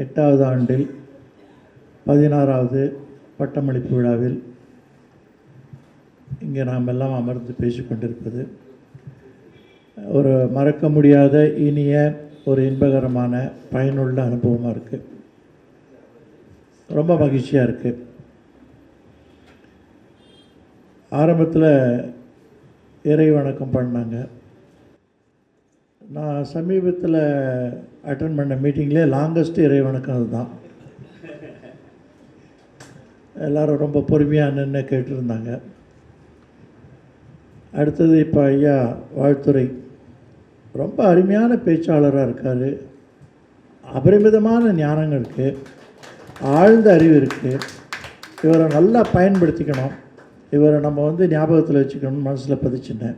8வது ஆண்டில் 16வது பட்டமளிப்பு விழாவில் இங்கே நாம் எல்லாம் அமர்ந்து பேசிக்கொண்டிருப்பது ஒரு மறக்க முடியாத இனிய ஒரு இன்பகரமான பயனுள்ள அனுபவமாக இருக்குது. ரொம்ப மகிழ்ச்சியாக இருக்குது. ஆரம்பத்தில் இறை வணக்கம் பண்ணாங்க. நான் சமீபத்தில் அட்டன் பண்ண மீட்டிங்லேயே லாங்கஸ்ட் இறை வணக்கம் அதுதான். எல்லோரும் ரொம்ப பொறுமையாக நின்று கேட்டுருந்தாங்க. அடுத்தது இப்போ ஐயா வாழ்த்துறை ரொம்ப அருமையான பேச்சாளராக இருக்கார். அபரிமிதமான ஞானங்கள் இருக்குது, ஆழ்ந்த அறிவு இருக்குது. இவரை நல்லா பயன்படுத்திக்கணும். இவரை நம்ம ஞாபகத்தில் வச்சுக்கணும்னு மனசில் பதிச்சுட்டேன்.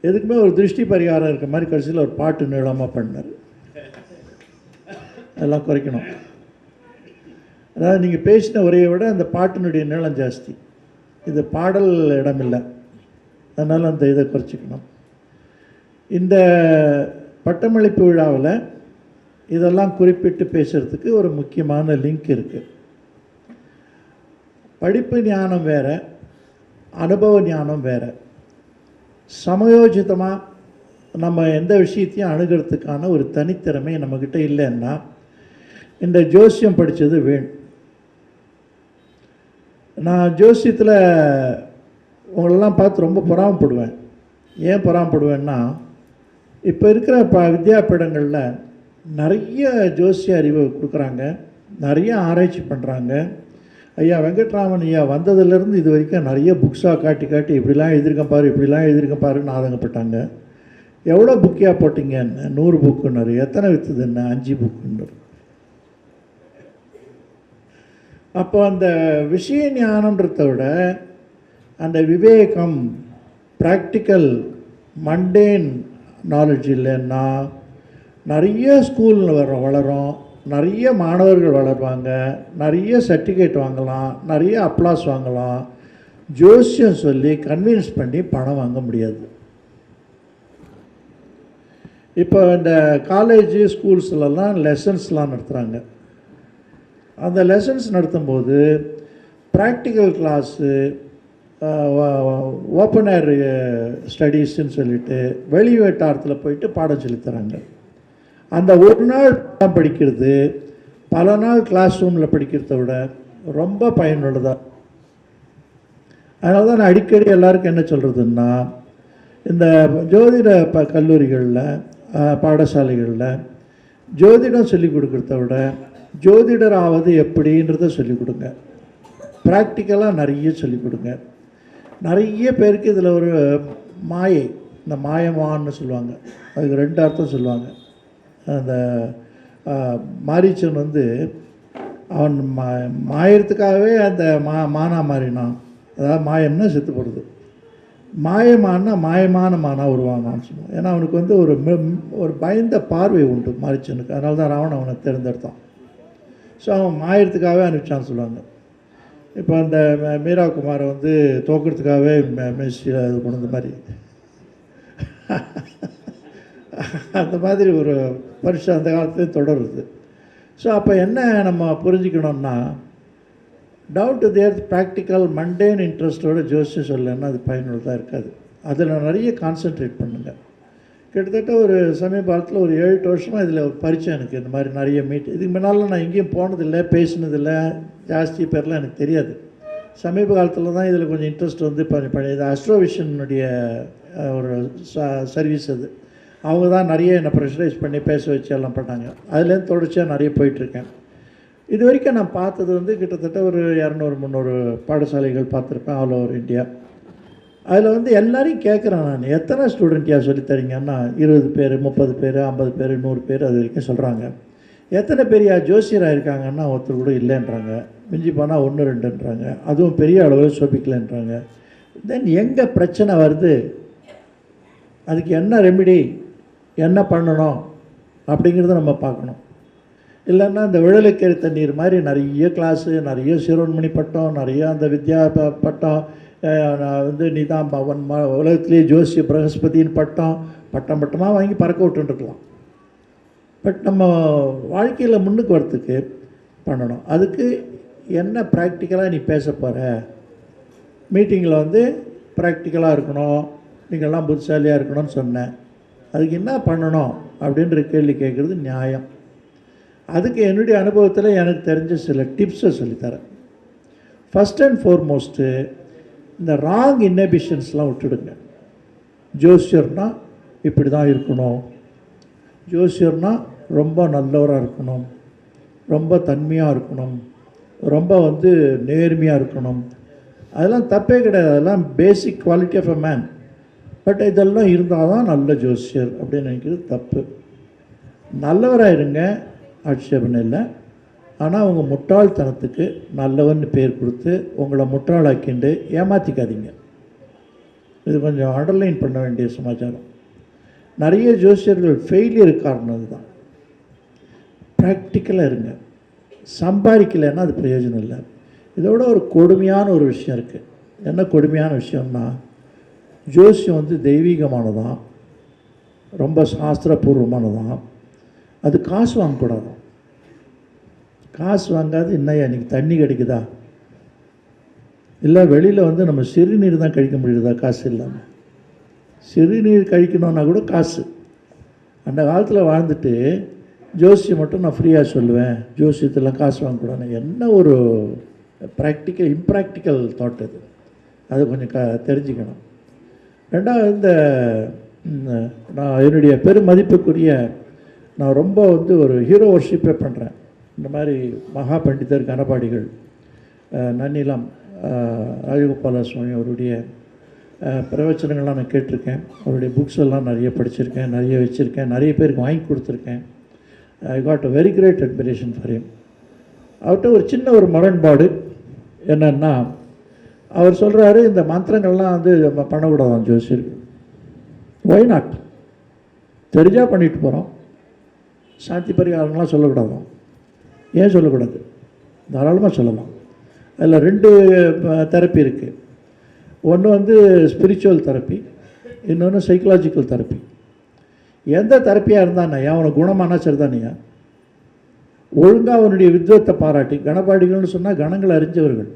எதுக்குமே ஒரு திருஷ்டி பரிகாரம் இருக்க மாதிரி கடைசியில் ஒரு பாட்டு நீளமாக பண்ணார். எல்லாம் குறைக்கணும். அதாவது நீங்கள் பேசின உரையை விட அந்த பாட்டினுடைய நீளம் ஜாஸ்தி. இது பாடல் இடமில்லை, அதனால் அந்த இதை குறைச்சிக்கணும். இந்த பட்டமளிப்பு விழாவில் இதெல்லாம் குறிப்பிட்டு பேசுகிறதுக்கு ஒரு முக்கியமான லிங்க் இருக்குது. படிப்பு ஞானம் வேறு, அனுபவ ஞானம் வேறு. சமயோஜிதமாக நம்ம எந்த விஷயத்தையும் அணுகிறதுக்கான ஒரு தனித்திறமை நம்மக்கிட்ட இல்லைன்னா இந்த ஜோசியம் படித்தது வேணும். நான் ஜோசியத்தில் உங்களெல்லாம் பார்த்து ரொம்ப பொறாமப்படுவேன். ஏன் பொறாமப்படுவேன்னா, இப்போ இருக்கிற வித்யாபீடங்களில் நிறைய ஜோசிய அறிவு கொடுக்குறாங்க, நிறைய ஆராய்ச்சி பண்ணுறாங்க. ஐயா வெங்கட்ராமன் ஐயா வந்ததுலேருந்து இது வரைக்கும் நிறைய புக்ஸாக காட்டி காட்டி இப்படிலாம் எழுதியிருக்கேன் பாரு, இப்படிலாம் எழுதியிருக்கேன் பாருன்னு ஆதங்கப்பட்டாங்க. எவ்வளோ புக்கியாக போட்டிங்கன்னு 100 புக்குன்னாரு. எத்தனை விற்றுதுன்னு 5 புக்குன்னாரு. அப்போ அந்த விஷய ஞானன்றதை விட அந்த விவேகம், ப்ராக்டிக்கல் மண்டேன் நாலேஜ் இல்லைன்னா நிறைய ஸ்கூல் வளரும், நிறைய மாணவர்கள் வளருவாங்க, நிறைய சர்டிஃபிகேட் வாங்கலாம், நிறைய அப்ளாஸ் வாங்கலாம். ஜோசியம் சொல்லி கன்வின்ஸ் பண்ணி பணம் வாங்க முடியாது. இப்போ இந்த காலேஜ் ஸ்கூல்ஸ்லாம் லெசன்ஸ்லாம் நடத்துகிறாங்க. அந்த லெசன்ஸ் நடத்தும்போது ப்ராக்டிக்கல் கிளாஸு, ஓப்பன் ஏர் ஸ்டடீஸ்ன்னு சொல்லிட்டு வெளி வட்டாரத்தில் போயிட்டு பாடம் சொல்லித்தராங்க. அந்த ஒரு நாள் பாடம் படிக்கிறது பல நாள் கிளாஸ் ரூமில் படிக்கிறத விட ரொம்ப பயனுள்ளதாக. அதனால தான் நான் அடிக்கடி எல்லாருக்கும் என்ன சொல்கிறதுன்னா, இந்த ஜோதிட கல்லூரிகளில் பாடசாலைகளில் ஜோதிடம் சொல்லிக் கொடுக்குறத விட ஜோதிடராவது எப்படின்றத சொல்லிக் கொடுங்க. ப்ராக்டிக்கலாக நிறைய சொல்லிக் கொடுங்க. நிறைய பேருக்கு இதில் ஒரு மாயை, இந்த மாயமான்னு சொல்லுவாங்க. அதுக்கு 2 அர்த்தம் சொல்லுவாங்க. அந்த மாரீச்சன் அவன் மாயறதுக்காகவே அந்த மானா மாறினான். அதாவது மாயம்னா செத்து போடுது. மாயமானா மாயமான மானா உருவானான்னு சொல்லுவான். ஏன்னா அவனுக்கு ஒரு பயந்த பார்வை உண்டு மாரீச்சனுக்கு. அதனால தான் ராவணன் அவனை தேர்ந்தெடுத்தான். ஸோ அவன் மாயறதுக்காகவே அனுப்பிச்சான்னு சொல்லுவாங்க. இப்போ அந்த மீரா குமாரை தோக்கிறதுக்காகவே மெஸ்ஸியில் இது கொண்டு மாதிரி அந்த மாதிரி ஒரு பரிசு அந்த காலத்துலேயும் தொடருது. ஸோ அப்போ என்ன நம்ம புரிஞ்சுக்கணுன்னா, டவுன் டு தேர் ப்ராக்டிக்கல் மண்டேன் இன்ட்ரெஸ்ட்டோட ஜோசியம் சொல்லலைன்னா அது பயனுள்ளதாக இருக்காது. அதில் நிறைய கான்சென்ட்ரேட் பண்ணுங்கள். கிட்டத்தட்ட ஒரு சமீபத்தில் ஒரு 7-8 வருஷமாக இதில் பரிச்சை எனக்கு இந்த மாதிரி நிறைய இதுக்கு முன்னால் நான் எங்கேயும் போனதில்லை, பேசினதில்லை, ஜாஸ்தி பேர்லாம் எனக்கு தெரியாது. சமீப காலத்தில் தான் இதில் கொஞ்சம் இன்ட்ரெஸ்ட் இது அஸ்ட்ரோவிஷனுடைய ஒரு சர்வீஸ். அது அவங்க தான் நிறைய என்னை ப்ரெஷரைஸ் பண்ணி பேச வச்சு எல்லாம் பண்ணாங்க. அதுலேருந்து தொடர்ச்சியாக நிறைய போயிட்டுருக்கேன். இது வரைக்கும் நான் பார்த்தது கிட்டத்தட்ட ஒரு 200-300 பாடசாலைகள் பார்த்துருப்பேன் ஆல் ஓவர் இந்தியா. அதில் எல்லாரையும் கேட்குறேன் நான், எத்தனை ஸ்டூடெண்ட்யா சொல்லித்தரீங்கன்னா 20 பேர், 30 பேர், 50 பேர், 100 பேர் அது வரைக்கும் சொல்கிறாங்க. எத்தனை பெரிய ஜோசியராக இருக்காங்கன்னா ஒருத்தர் கூட இல்லைன்றாங்க. மிஞ்சி போனால் 1-2ன்றாங்க. அதுவும் பெரிய அளவில் சோபிக்கலைன்றாங்க. தென் எங்கே பிரச்சனை வருது, அதுக்கு என்ன ரெமிடி, என்ன பண்ணணும் அப்படிங்கிறத நம்ம பார்க்கணும். இல்லைன்னா இந்த விழலுக்கேறி தண்ணீர் மாதிரி நிறைய கிளாஸு, நிறைய சிரோன்மணி பட்டம், நிறைய அந்த வித்யா பட்டம், நீ தான் உலகத்திலேயே ஜோசிய பிரகஸ்பதியின் பட்டம் பட்டமாக வாங்கி பறக்க விட்டுருக்கலாம். பட் நம்ம வாழ்க்கையில் முன்னுக்கு வரத்துக்கு பண்ணணும். அதுக்கு என்ன ப்ராக்டிக்கலாக நீ பேச போகிற, மீட்டிங்கில் வந்து ப்ராக்டிக்கலாக இருக்கணும், நீங்கள்லாம் புத்திசாலியாக இருக்கணும்னு சொன்னேன், அதுக்கு என்ன பண்ணணும் அப்படின்ற கேள்வி கேட்குறது நியாயம். அதுக்கு என்னுடைய அனுபவத்தில் எனக்கு தெரிஞ்ச சில டிப்ஸை சொல்லித்தரேன். ஃபஸ்ட் அண்ட் ஃபார்மோஸ்ட்டு இந்த ராங் இன்னபிஷன்ஸ்லாம் விட்டுடுங்க. ஜோசியர்னால் இப்படி தான் இருக்கணும், ஜோசியர்னால் ரொம்ப நல்லவராக இருக்கணும், ரொம்ப தன்மையாக இருக்கணும், ரொம்ப வந்து நேர்மையாக இருக்கணும், அதெல்லாம் தப்பே கிடையாது. அதெல்லாம் basic quality of a man. But இதெல்லாம் இருந்தால் தான் நல்ல ஜோசியர் அப்படின்னு நினைக்கிறது தப்பு. நல்லவராக இருங்க, ஆட்சேபனை இல்லை. ஆனால் உங்கள் முட்டாள்தனத்துக்கு நல்லவன்னு பேர் கொடுத்து உங்களை முட்டாளாக்கிண்டு ஏமாற்றிக்காதீங்க. இது கொஞ்சம் அண்டர்லைன் பண்ண வேண்டிய சமாச்சாரம். நிறைய ஜோசியர்கள் ஃபெயிலியர் காரணம் தான். ப்ராக்டிக்கலாக இருங்க. சம்பாதிக்கலைன்னா அது பிரயோஜனம் இல்லை. இதோட ஒரு கொடுமையான ஒரு விஷயம் இருக்குது. என்ன கொடுமையான விஷயம்னா, ஜோசியம் வந்து தெய்வீகமானதான், ரொம்ப சாஸ்திரபூர்வமானதான். அது காசு வாங்கக்கூடாதான். காசு வாங்காது என்னையா இன்றைக்கி தண்ணி கிடைக்குதா, இல்லை வெளியில் வந்து நம்ம சிறுநீர் தான் கழிக்க முடியுதா காசு இல்லாமல்? சிறுநீர் கழிக்கணுன்னா கூட காசு. அந்த காலத்தில் வாழ்ந்துட்டு ஜோசியம் மட்டும் நான் ஃப்ரீயாக சொல்லுவேன், ஜோசியத்தில் காசு வாங்கக்கூடாது. என்ன ஒரு இம்ப்ராக்டிக்கல் தாட் அது. அது கொஞ்சம் தெரிஞ்சுக்கணும். ரெண்டாவது, நான் என்னுடைய பெருமதிப்புக்குரிய நான் ரொம்ப வந்து ஒரு ஹீரோ வர்ஷிப்பே பண்ணுறேன். இந்த மாதிரி மகா பண்டிதர் கனபாடிகள், நன்னிலம் ராஜகோபால சுவாமி அவருடைய பிரவச்சனங்கள்லாம் நான் கேட்டிருக்கேன். அவருடைய புக்ஸ் எல்லாம் நிறைய படிச்சிருக்கேன், நிறைய வச்சுருக்கேன், நிறைய பேருக்கு வாங்கி கொடுத்துருக்கேன். I got a very great admiration for him. அவர்கிட்ட ஒரு சின்ன ஒரு முரண்பாடு என்னன்னா, அவர் சொல்கிறாரு இந்த மந்திரங்கள்லாம் வந்து நம்ம பண்ணக்கூடாதான் ஜோசியர். Why not? தெரிஞ்சால் பண்ணிட்டு போகிறோம். சாந்தி பரிகாரங்கள்லாம் சொல்லக்கூடாதான். ஏன் சொல்லக்கூடாது? தாராளமாக சொல்லலாம். அதில் 2 தெரப்பி இருக்குது. ஒன்று வந்து ஸ்பிரிச்சுவல் தெரப்பி, இன்னொன்று சைக்கலாஜிக்கல் தெரப்பி. எந்த தெரப்பியாக இருந்தானே அவனை குணமானா சரிதானையா? ஒழுங்காக அவனுடைய வித்வத்தை பாராட்டி, கணபாடிகள்னு சொன்னால் கணங்கள் அறிஞ்சவர்கள்,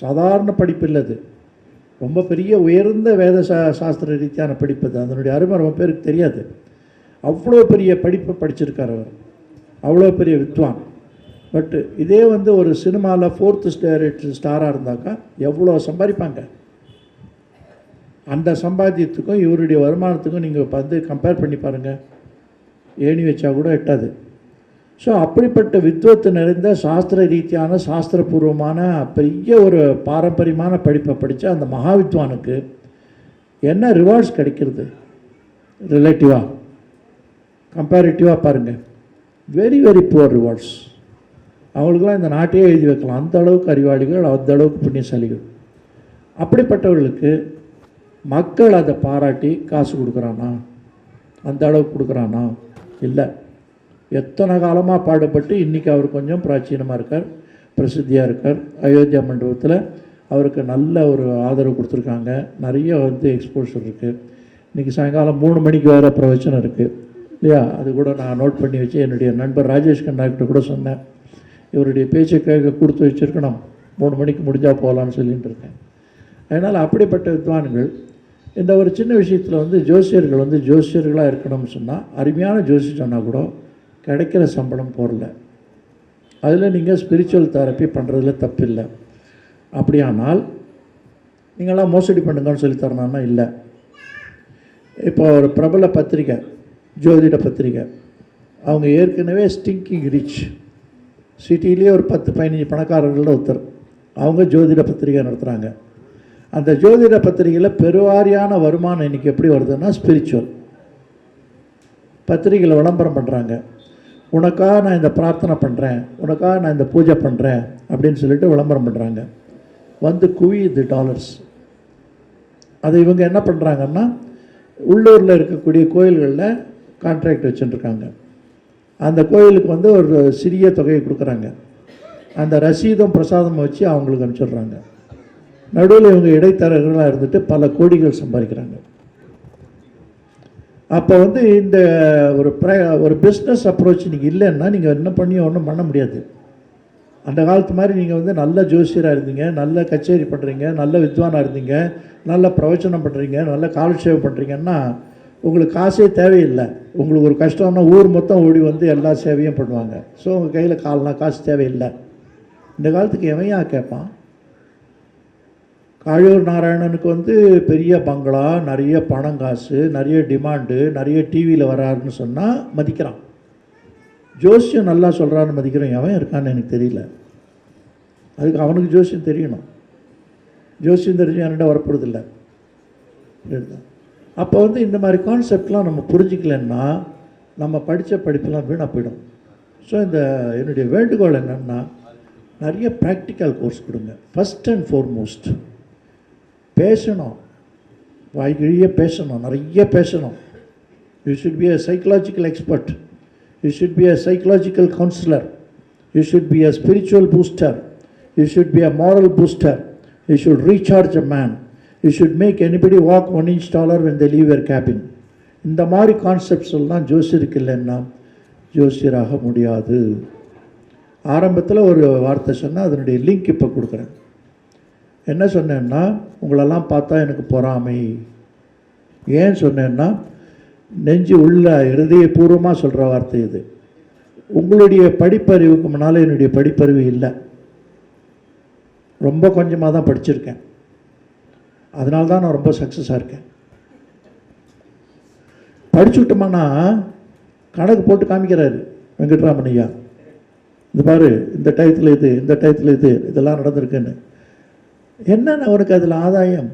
சாதாரண படிப்பு இல்லது, ரொம்ப பெரிய உயர்ந்த வேத சாஸ்திர ரீதியான படிப்பு அது. அதனுடைய அருமை ரொம்ப பேருக்கு தெரியாது. அவ்வளோ பெரிய படிப்பை படிச்சிருக்கார் அவர், அவ்வளோ பெரிய வித்வான். பட்டு இதே வந்து ஒரு சினிமாவில் 4th ஸ்டாராக இருந்தாக்கா எவ்வளோ சம்பாதிப்பாங்க. அந்த சம்பாத்தியத்துக்கும் இவருடைய வருமானத்துக்கும் நீங்கள் வந்து கம்பேர் பண்ணி பாருங்கள், ஏணி வச்சா கூட எட்டாது. ஸோ அப்படிப்பட்ட வித்வத்து நிறைந்த சாஸ்திர ரீதியான சாஸ்திரபூர்வமான பெரிய ஒரு பாரம்பரியமான படிப்பை படித்த அந்த மகா வித்வானுக்கு என்ன ரிவார்ட்ஸ் கிடைக்கிறது? ரிலேட்டிவாக கம்பேரிட்டிவாக பாருங்கள், வெரி வெரி புவர் ரிவார்ட்ஸ். அவங்களுக்கெல்லாம் இந்த நாட்டையே எழுதி வைக்கலாம், அந்த அளவுக்கு அறிவாளிகள், அந்த அளவுக்கு புண்ணியசாலிகள். அப்படிப்பட்டவர்களுக்கு மக்கள் அதை பாராட்டி காசு கொடுக்குறானா? அந்த அளவுக்கு கொடுக்குறானா? இல்லை. எத்தனை காலமாக பாடுபட்டு இன்றைக்கி அவர் கொஞ்சம் பிராச்சீனமாக இருக்கார், பிரசித்தியாக இருக்கார். அயோத்தியா மண்டபத்தில் அவருக்கு நல்ல ஒரு ஆதரவு கொடுத்துருக்காங்க, நிறைய வந்து எக்ஸ்போஷர் இருக்குது. இன்றைக்கி சாயங்காலம் 3 மணிக்கு வேறு பிரவச்சனம் இருக்குது இல்லையா? அது கூட நான் நோட் பண்ணி வச்சு என்னுடைய நண்பர் ராஜேஷ் கண்ணாக்கிட்ட கூட சொன்னேன், இவருடைய பேச்சை கேட்க கொடுத்து வச்சுருக்கணும், 3 மணிக்கு முடிஞ்சால் போகலான்னு சொல்லிகிட்டு இருக்கேன். அதனால் அப்படிப்பட்ட வித்வான்கள் இந்த ஒரு சின்ன விஷயத்தில் வந்து ஜோசியர்கள் வந்து ஜோசியர்களாக இருக்கணும்னு சொன்னால், அருமையான ஜோசி சொன்னால் கூட கிடைக்கிற சம்பளம் போடல. அதில் நீங்கள் ஸ்பிரிச்சுவல் தெரப்பி பண்ணுறதுல தப்பில்லை. அப்படியானால் நீங்களாம் மோசடி பண்ணுங்கன்னு சொல்லி தரணும்னா இல்லை. இப்போ ஒரு பிரபல பத்திரிக்கை, ஜோதிட பத்திரிக்கை, அவங்க ஏற்கனவே ஸ்டிங்கிங் ரிச், சிட்டிலேயே ஒரு 10-15 பணக்காரர்கள் ஒருத்தர், அவங்க ஜோதிட பத்திரிக்கை நடத்துகிறாங்க. அந்த ஜோதிட பத்திரிகையில் பெருவாரியான வருமானம் இன்றைக்கி எப்படி வருதுன்னா ஸ்பிரிச்சுவல். பத்திரிகையில் விளம்பரம் பண்ணுறாங்க, உனக்காக நான் இந்த பிரார்த்தனை பண்ணுறேன், உனக்காக நான் இந்த பூஜை பண்ணுறேன் அப்படின்னு சொல்லிட்டு விளம்பரம் பண்ணுறாங்க. வந்து குவியுது டாலர்ஸ். அதை இவங்க என்ன பண்ணுறாங்கன்னா, உள்ளூரில் இருக்கக்கூடிய கோயில்களில் கான்ட்ராக்ட் வச்சுட்டுருக்காங்க. அந்த கோயிலுக்கு வந்து ஒரு சிறிய தொகையை கொடுக்குறாங்க. அந்த ரசீதும் பிரசாதம் வச்சு அவங்களுக்கு அனுப்பிச்சிடுறாங்க. நடுவில் இவங்க இடைத்தரகர்களாக இருந்துட்டு பல கோடிகள் சம்பாதிக்கிறாங்க. அப்போ வந்து இந்த ஒரு பிஸ்னஸ் அப்ரோச் நீங்கள் இல்லைன்னா நீங்கள் என்ன பண்ணி ஒன்றும் பண்ண முடியாது. அந்த காலத்து மாதிரி நீங்கள் வந்து நல்ல ஜோசியராக இருந்தீங்க, நல்ல கச்சேரி பண்ணுறீங்க, நல்ல வித்வானாக இருந்தீங்க, நல்ல பிரவச்சனம் பண்ணுறீங்க, நல்ல காலட்சேபம் பண்ணுறீங்கன்னா உங்களுக்கு காசே தேவையில்லை. உங்களுக்கு ஒரு கஷ்டம்னா ஊர் மொத்தம் ஓடி வந்து எல்லா சேவையும் பண்ணுவாங்க. ஸோ உங்கள் கையில் காசு தேவையில்லை. இந்த காலத்துக்கு எவையா கேட்பான்? காழூர் நாராயணனுக்கு வந்து பெரிய பங்களா, நிறைய பணம், காசு, நிறைய டிமாண்டு, நிறைய டிவியில் வராருன்னு சொன்னால் மதிக்கிறான். ஜோசியம் நல்லா சொல்கிறான்னு மதிக்கிறோம். எவன் இருக்கான்னு எனக்கு தெரியல. அதுக்கு அவனுக்கு ஜோசியம் தெரியணும். ஜோசியம் தெரிஞ்சு என்கிட்ட வரப்போறதில்லை. அப்போ வந்து இந்த மாதிரி கான்செப்ட்லாம் நம்ம புரிஞ்சிக்கலன்னா நம்ம படித்த படிப்பெல்லாம் வீணாக போயிடும். ஸோ என்னுடைய வேண்டுகோள் என்னென்னா, நிறைய ப்ராக்டிக்கல் கோர்ஸ் கொடுங்க. ஃபஸ்ட் அண்ட் ஃபார்மோஸ்ட் பேசணும், வாய்கிழிய பேசணும், நிறைய பேசணும். You should be a psychological expert, you should be a psychological councillor, you should be a spiritual booster, you should be a moral booster, you should recharge a man, you should make anybody walk 1 inch taller when they leave your cabin. இந்த மாதிரி concepts எல்லாம் ஜோசியருக்கு இல்லைன்னா ஜோசியராக முடியாது. ஆரம்பத்தில் ஒரு வார்த்தை சொன்னால் அதனுடைய லிங்க் இப்போ கொடுக்குறேன். என்ன சொன்னேன்னா, உங்களெல்லாம் பார்த்தா எனக்கு பொறாமை. ஏன் சொன்னேன்னா, நெஞ்சு உள்ள இருதயபூர்வமாக சொல்கிற வார்த்தை இது. உங்களுடைய படிப்பறிவுக்கு முன்னால் என்னுடைய படிப்பறிவு இல்லை. ரொம்ப கொஞ்சமாக தான் படிச்சிருக்கேன். அதனால தான் நான் ரொம்ப சக்ஸஸாக இருக்கேன். படிச்சுட்டோம்னா கணக்கு போட்டு காமிக்கிறாரு வெங்கட்ராமன் ஐயா. இந்த பாரு, இந்த டயத்தில் இது, இந்த டயத்தில் இது, இதெல்லாம் நடந்திருக்குன்னு. என்னென்ன அவனுக்கு அதில் ஆதாயம்?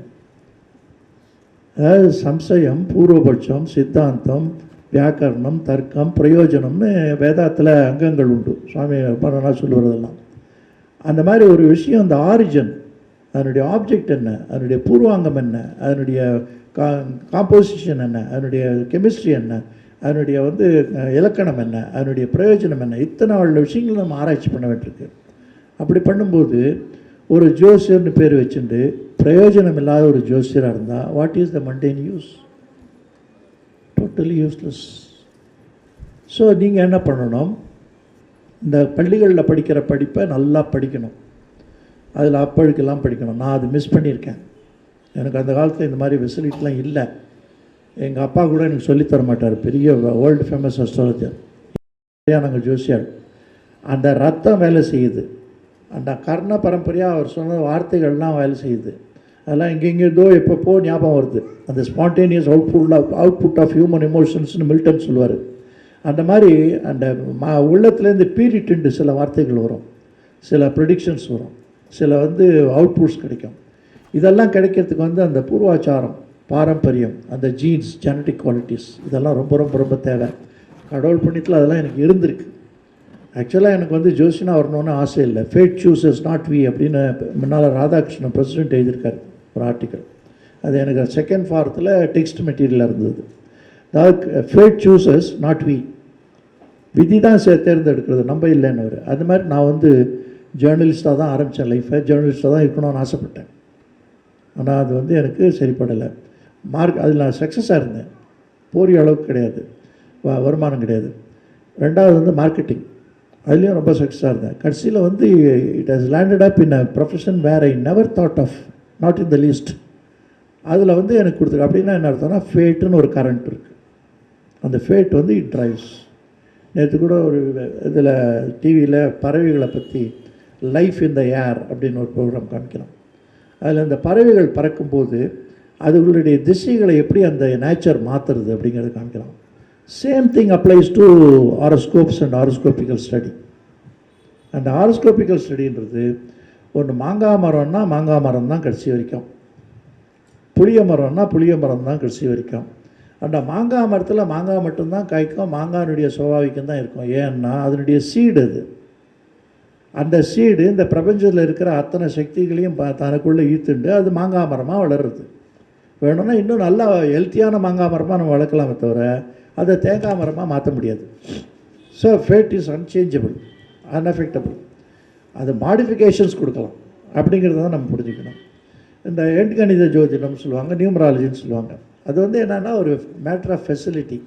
அதாவது சம்சயம், பூர்வபட்சம், சித்தாந்தம், வியாக்கரணம், தர்க்கம், பிரயோஜனம்னு வேதாத்தில் அங்கங்கள் உண்டு. சுவாமி பண்ணனா சொல்லுவதெல்லாம் அந்த மாதிரி ஒரு விஷயம். அந்த ஆரிஜன், அதனுடைய ஆப்ஜெக்ட் என்ன, அதனுடைய பூர்வாங்கம் என்ன, அதனுடைய காம்போசிஷன் என்ன, அதனுடைய கெமிஸ்ட்ரி என்ன, அதனுடைய வந்து இலக்கணம் என்ன, அதனுடைய பிரயோஜனம் என்ன, இத்தனை உள்ள விஷயங்கள் நம்ம ஆராய்ச்சி பண்ண வேண்டியிருக்கு. அப்படி பண்ணும்போது ஒரு ஜோசியர்னு பேர் வச்சுட்டு பிரயோஜனம் இல்லாத ஒரு ஜோசியராக இருந்தால் what is the mundane use? Totally useless. So நீங்கள் என்ன பண்ணணும், இந்த பள்ளிகளில் படிக்கிற படிப்பை நல்லா படிக்கணும். அதில் அப்பழுக்கெல்லாம் படிக்கணும். நான் அது மிஸ் பண்ணியிருக்கேன். எனக்கு அந்த காலத்தில் இந்த மாதிரி ஃபெசிலிட்டிலாம் இல்லை. எங்கள் அப்பா கூட எனக்கு சொல்லித்தர மாட்டார். பெரிய வேர்ல்டு ஃபேமஸ் அஸ்ட்ராலஜர், நாங்கள் ஜோசியர். அந்த ரத்தம் வேலை செய்யுது, அந்த கர்ண பரம்பரையாக அவர் சொன்ன வார்த்தைகள்லாம் வேலை செய்யுது. அதெல்லாம் எங்கெங்கேதோ எப்பப்போ ஞாபகம் வருது. அந்த ஸ்பான்டேனியஸ் அவுட்புட் ஆஃப் ஹியூமன் எமோஷன்ஸ்னு மில்டன் சொல்லுவார். அந்த மாதிரி அந்த உள்ளத்துலேருந்து பீரிட்டு சில வார்த்தைகள் வரும், சில ப்ரெடிக்ஷன்ஸ் வரும், சில வந்து அவுட்புட்ஸ் கிடைக்கும். இதெல்லாம் கிடைக்கிறதுக்கு வந்து அந்த பூர்வாச்சாரம், பாரம்பரியம், அந்த ஜீன்ஸ், ஜெனட்டிக் குவாலிட்டிஸ், இதெல்லாம் ரொம்ப ரொம்ப ரொம்ப தேவை. கடவுள் புண்ணியத்தில் அதெல்லாம் எனக்கு இருந்திருக்கு. ஆக்சுவலாக எனக்கு வந்து ஜோசியனா வரணுன்னு ஆசை இல்லை. ஃபேட் சூசஸ் நாட் வி அப்படின்னு முன்னால் ராதாகிருஷ்ணன் பிரசிடென்ட் எழுதியிருக்காரு ஒரு ஆர்டிக்கல். அது எனக்கு செகண்ட் ஃபாரத்தில் டெக்ஸ்ட் மெட்டீரியலாக இருந்தது. அதாவது ஃபேட் சூசஸ் நாட் வி, விதி தான் தேர்ந்தெடுக்கிறது, நம்ம இல்லைன்னு. அது மாதிரி நான் வந்து ஜேர்னலிஸ்ட்டாக தான் ஆரம்பித்தேன் லைஃப்பை. ஜேர்னலிஸ்ட்டாக தான் இருக்கணும்னு ஆசைப்பட்டேன். ஆனால் அது வந்து எனக்கு சரிப்படலை. அதில் நான் சக்ஸஸாக இருந்தேன், போரிய அளவுக்கு கிடையாது, வருமானம் கிடையாது. ரெண்டாவது வந்து மார்க்கெட்டிங், அதுலேயும் ரொம்ப சக்ஸஸாக இருந்தேன். கடைசியில் வந்து it has landed up in a profession where I never thought of, not in the least. அதில் வந்து எனக்கு கொடுத்துருக்கு. அப்படின்னா என்ன அர்த்தம்னா, ஃபேட்டுன்னு ஒரு கரண்ட் இருக்குது. அந்த ஃபேட் வந்து இட் ட்ரைவ்ஸ். நேற்று கூட ஒரு இதில் டிவியில் பறவைகளை பற்றி லைஃப் இன் த ஏர் அப்படின்னு ஒரு ப்ரோக்ராம் காமிக்கிறோம். அதில் இந்த பறவைகள் பறக்கும்போது அதுகளுடைய திசைகளை எப்படி அந்த நேச்சர் மாற்றுறது அப்படிங்கிறது காமிக்கிறோம். Same thing applies to horoscopes and horoscopical study. அந்த ஹாரோஸ்கோபிக்கல் ஸ்டடின்றது ஒன்று மாங்காய் மரம்னா மாங்காய் மரம் தான் கடைசி வரைக்கும், புளிய மரம்னா புளிய மரம் தான் கடைசி வரைக்கும். அந்த மாங்காய் மரத்தில் மாங்காய் மட்டும்தான் காய்க்கும், மாங்காயினுடைய சுவாவிக்கம் தான் இருக்கும். ஏன்னா அதனுடைய சீடு அது. அந்த சீடு இந்த பிரபஞ்சத்தில் இருக்கிற அத்தனை சக்திகளையும் தனக்குள்ளே ஈர்த்துண்டு அது மாங்காய் மரமாக வளருது. வேணும்னா இன்னும் நல்லா ஹெல்த்தியான மாங்காய் மரமாக நம்ம வளர்க்கலாமே தவிர அதை தேங்காய் மரமாக மாற்ற முடியாது. So fate is unchangeable, unaffectable. அது மாடிஃபிகேஷன்ஸ் கொடுக்கலாம் அப்படிங்கிறத தான் நம்ம புரிஞ்சுக்கணும். இந்த எண்கணித ஜோதிடம் சொல்லுவாங்க, நியூமராலஜின்னு சொல்லுவாங்க. அது வந்து என்னென்னா ஒரு matter of facility,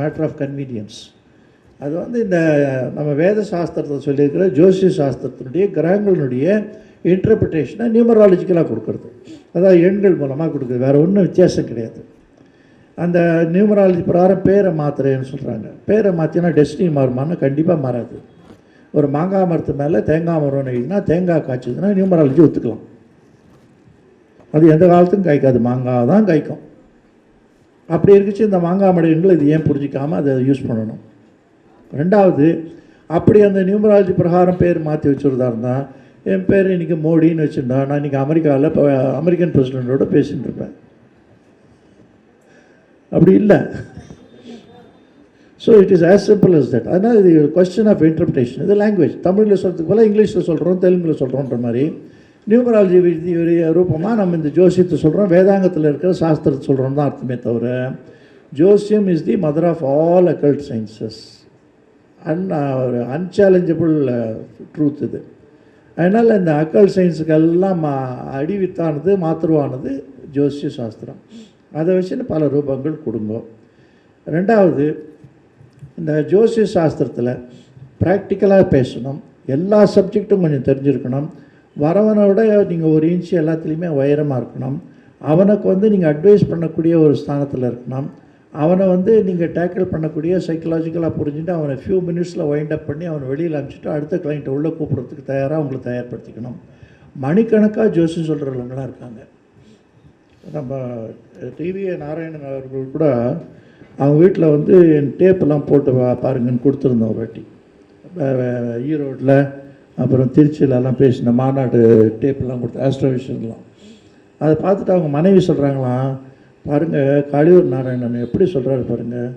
matter of convenience. அது வந்து இந்த நம்ம வேத சாஸ்திரத்தை சொல்லியிருக்கிற ஜோசிய சாஸ்திரத்தினுடைய கிரகங்களினுடைய இன்டர்பிரிட்டேஷனை நியூமராலஜிக்கலாக கொடுக்குறது, அதாவது எண்கள் மூலமாக கொடுக்குறது, வேறு ஒன்றும் வித்தியாசம் கிடையாது. அந்த நியூமராலஜி பிரகாரம் பேரை மாத்திரேன்னு சொல்கிறாங்க. பேரை மாற்றினா டெஸ்டினி மாறுமானா கண்டிப்பாக மாறாது. ஒரு மாங்காய் மரத்து மேலே தேங்காய் மரம்னு எழுதினா தேங்காய் காய்ச்சதுன்னா நியூமராலஜி ஒத்துக்கலாம். அது எந்த காலத்துக்கும் காய்க்காது, மாங்காய் தான் காய்க்கும். அப்படி இருக்குச்சு இந்த மாங்காய் மடையங்கள் இது ஏன் புரிஞ்சிக்காமல் அதை யூஸ் பண்ணணும். ரெண்டாவது, அப்படி அந்த நியூமராலஜி பிரகாரம் பேர் மாற்றி வச்சுருந்தா இருந்தால் என் பேர் இன்றைக்கி மோடின்னு வச்சுருந்தா நான் இன்றைக்கி அமெரிக்காவில் இப்போ அமெரிக்கன் பிரசிடெண்ட்டோட பேசிகிட்டு இருப்பேன். அப்படி இல்லை. So it is as simple as that. அதனால் இது கொஸ்டின் ஆஃப் இன்டர்பிரேஷன். இது லாங்குவேஜ் தமிழில் சொல்கிறதுக்கு போல இங்கிலீஷில் சொல்கிறோம், தெலுங்கில் சொல்கிறோன்ற மாதிரி நியூமராலஜி ரூபமாக நம்ம இந்த ஜோசியத்தை சொல்கிறோம், வேதாங்கத்தில் இருக்கிற சாஸ்திரத்தை சொல்கிறோம் தான் அர்த்தமே தவிர ஜோசியம் is the mother of all occult sciences. ஒரு அன்சேலஞ்சபிள் ட்ரூத் இது. அதனால் இந்த அக்கல்ட் சயின்ஸுக்கெல்லாம் அடிவித்தானது மாத்திருவானது ஜோசிய சாஸ்திரம். அதை வச்சுன்னு பல ரூபங்கள் கொடுங்க. ரெண்டாவது, இந்த ஜோசிய சாஸ்திரத்தில் ப்ராக்டிக்கலாக பேசணும், எல்லா சப்ஜெக்டும் கொஞ்சம் தெரிஞ்சிருக்கணும், வரவனோட நீங்கள் ஒரு இன்ச்சு எல்லாத்துலேயுமே உயரமாக இருக்கணும், அவனுக்கு வந்து நீங்கள் அட்வைஸ் பண்ணக்கூடிய ஒரு ஸ்தானத்தில் இருக்கணும், அவனை வந்து நீங்கள் டேக்கிள் பண்ணக்கூடிய சைக்கலாஜிக்கலாக புரிஞ்சுட்டு அவனை ஃபியூ மினிட்ஸில் வைண்ட் அப் பண்ணி அவனை வெளியில் அனுப்பிச்சிட்டு அடுத்த கிளைண்ட்டை உள்ளே கூப்பிட்றதுக்கு தயாராக உங்களை தயார்படுத்திக்கணும். மணிக்கணக்காக ஜோசியம் சொல்கிறவங்களாம் இருக்காங்க. நம்ம டிவிஏ நாராயணன் அவர்கள் கூட அவங்க வீட்டில் வந்து என் டேப்பெல்லாம் போட்டு பாருங்கன்னு கொடுத்துருந்தோம் ஒரு வாட்டி. ஈரோட்டில் அப்புறம் திருச்சியிலலாம் பேசின மாநாடு டேப்பெல்லாம் கொடுத்து ஆஸ்ட்ரோவிஷன்லாம் அதை பார்த்துட்டு அவங்க மனைவி சொல்கிறாங்களாம், பாருங்கள் காளியூர் நாராயணன் எப்படி சொல்கிறாரு பாருங்கள்,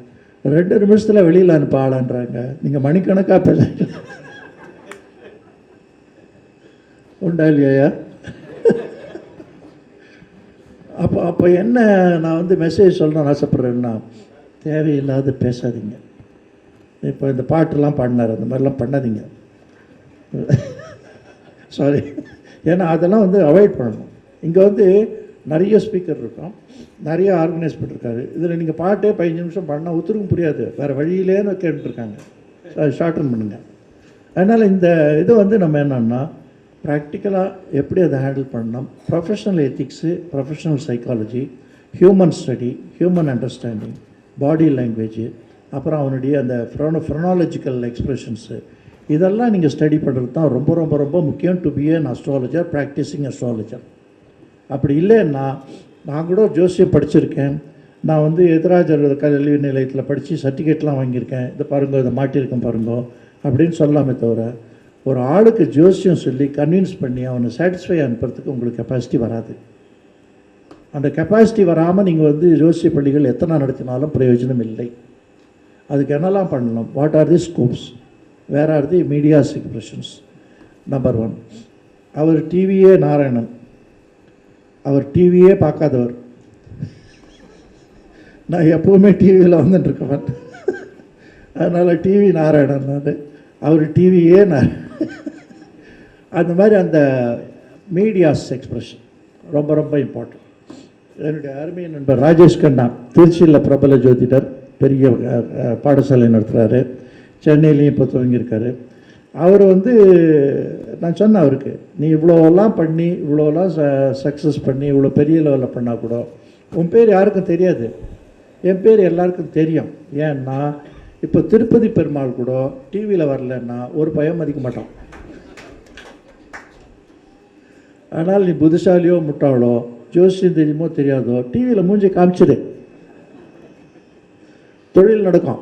2 நிமிஷத்தில் வெளியில் அனுப்ப ஆளான்றாங்க, நீங்கள் மணிக்கணக்காக பேச உண்டா இல்லையா? அப்போ என்ன நான் வந்து மெசேஜ் சொல்லணும்னு ஆசைப்பட்றேன்னா, தேவையில்லாத பேசாதீங்க. இப்போ இந்த பாட்டெல்லாம் பாடினார், அந்த மாதிரிலாம் பண்ணாதீங்க. சாரி, ஏன்னா அதெல்லாம் வந்து அவாய்ட் பண்ணணும். இங்கே வந்து நிறைய ஸ்பீக்கர் இருக்கும், நிறைய ஆர்கனைஸ் பண்ணியிருக்காரு. இதில் நீங்கள் பாட்டே 15 நிமிஷம் பாடினா ஒத்துருக்கும் புரியாது, வேறு வழியிலேன்னு கேட்டுருக்காங்க, ஷார்டன் பண்ணுங்கள். அதனால் இந்த இது வந்து நம்ம என்னன்னா ப்ராக்டிக்கலாக எப்படி அதை ஹேண்டில் பண்ணணும், professional ethics, professional psychology, human study, human understanding, body language, அப்புறம் அவனுடைய அந்த ஃப்ரோனாலஜிக்கல் எக்ஸ்ப்ரெஷன்ஸு, இதெல்லாம் நீங்கள் ஸ்டடி பண்ணுறது தான் ரொம்ப ரொம்ப ரொம்ப முக்கியம் to be an astrologer, practising astrologer. அப்படி இல்லைன்னா, நான் கூட ஜோசியம் படிச்சிருக்கேன், நான் வந்து எதிராஜர் கல்வி நிலையத்தில் படித்து சர்டிஃபிகேட்லாம் வாங்கியிருக்கேன், இதை பாருங்க இதை மாட்டியிருக்கேன் பாருங்க அப்படின்னு சொல்லாமே தவிர ஒரு ஆளுக்கு ஜோசியம் சொல்லி கன்வின்ஸ் பண்ணி அவனை சாட்டிஸ்ஃபை அனுப்புறதுக்கு உங்களுக்கு கெப்பாசிட்டி வராது. அந்த கெப்பாசிட்டி வராமல் நீங்கள் வந்து ஜோசிய பள்ளிகள் எத்தனை நடத்தினாலும் பிரயோஜனம் இல்லை. அதுக்கு என்னெல்லாம் பண்ணணும், what are the scopes, where are the medias expressions. Number 1, அவர் டிவியே நாராயணன், அவர் டிவியே பார்க்காதவர். நான் எப்போவுமே டிவியில் வந்துட்டுருக்கவன், அதனால் டிவி நாராயணன், அவர் டிவியே அந்த மாதிரி அந்த மீடியாஸ் எக்ஸ்பிரஷன் ரொம்ப ரொம்ப இம்பார்ட்டன்ட். என்னுடைய அருமை நண்பர் ராஜேஷ் கண்ணா திருச்சியில் பிரபல ஜோதிடர், பெரிய பாடசாலை நடத்துகிறாரு, சென்னையிலையும் இப்போ துவங்கியிருக்காரு. அவர் வந்து நான் சொன்னேன் அவருக்கு, நீ இவ்வளோலாம் பண்ணி இவ்வளோலாம் சக்ஸஸ் பண்ணி இவ்வளோ பெரிய லெவலில் பண்ணால் கூட உன் பேர் யாருக்கும் தெரியாது, என் பேர் எல்லாருக்கும் தெரியும். ஏன்னா இப்போ திருப்பதி பெருமாள் கூட டிவியில் வரலன்னா ஒரு பயம் மதிக்க மாட்டான். ஆனால் நீ புத்திசாலியோ முட்டாளோ ஜோசியம் தெரியுமோ தெரியாதோ டிவியில் மூஞ்சி காமிச்சிடு, தொழில் நடக்கும்.